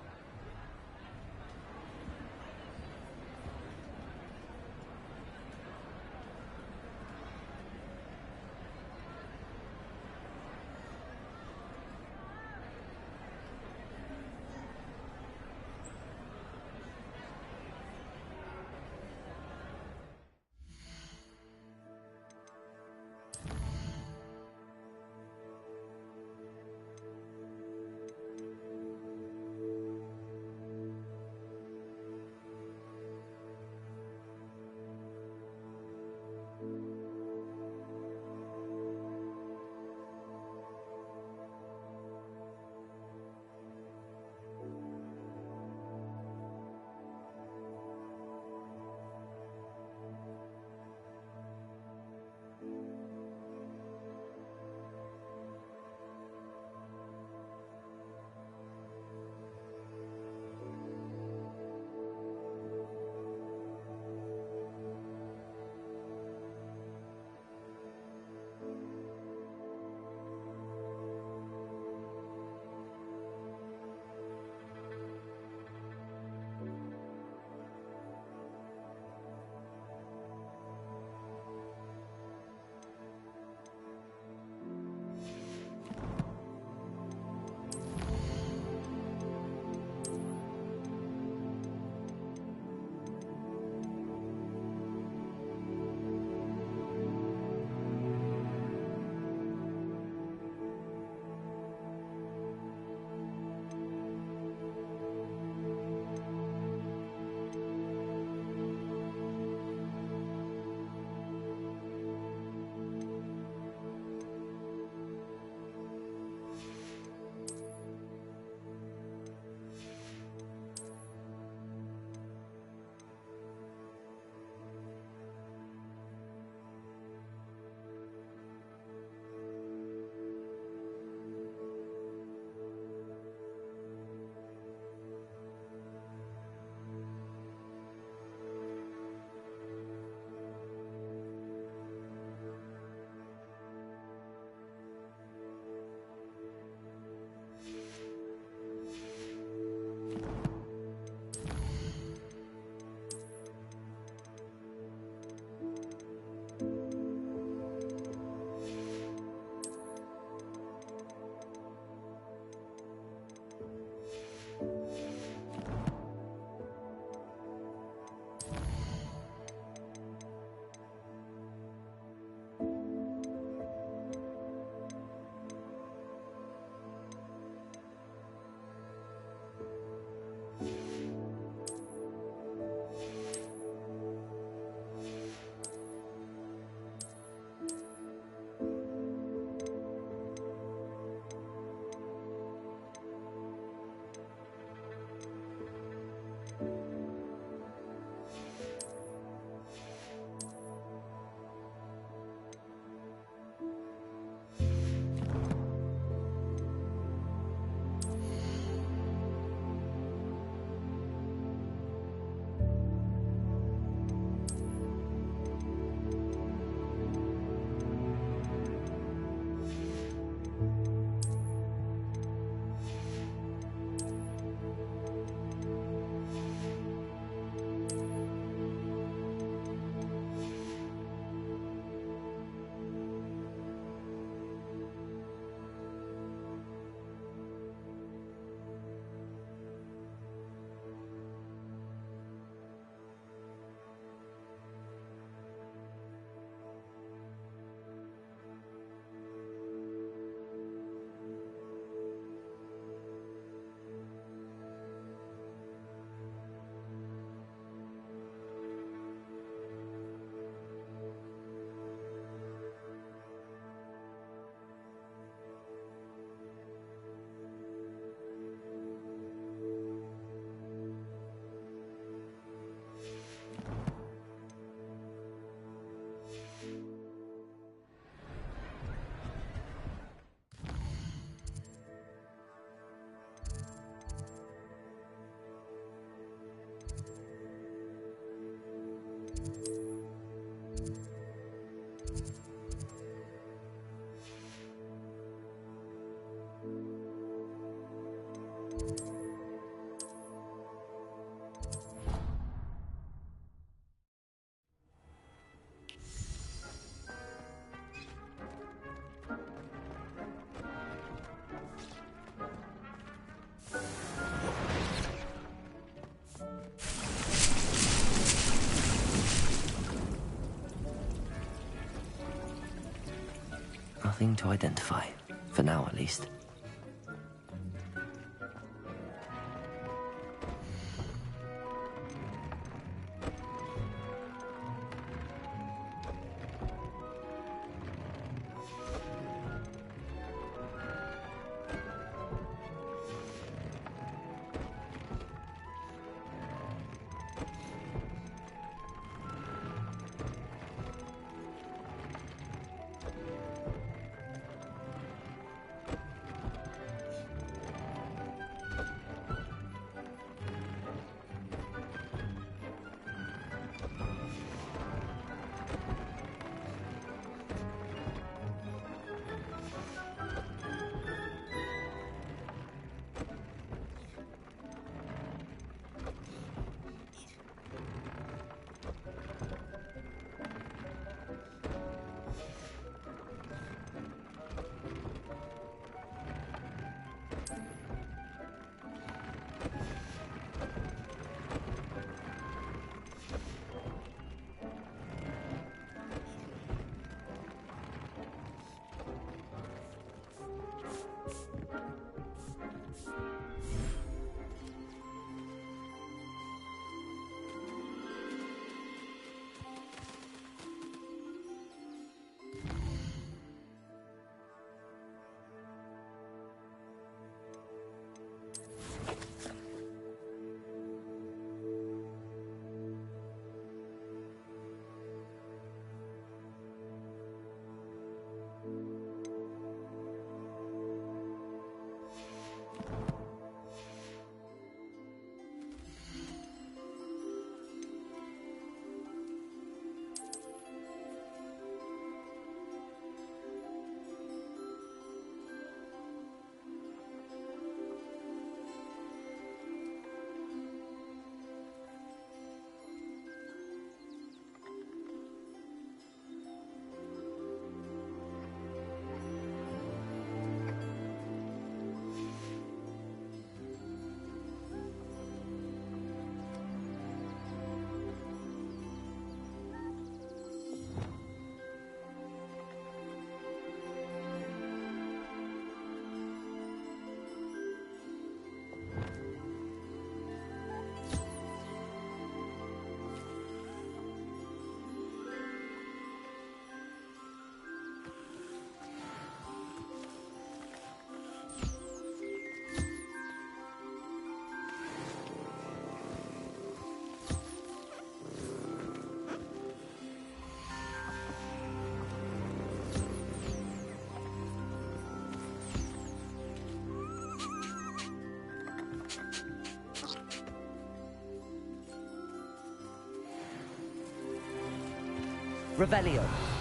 nothing to identify. For now, at least. Revelio.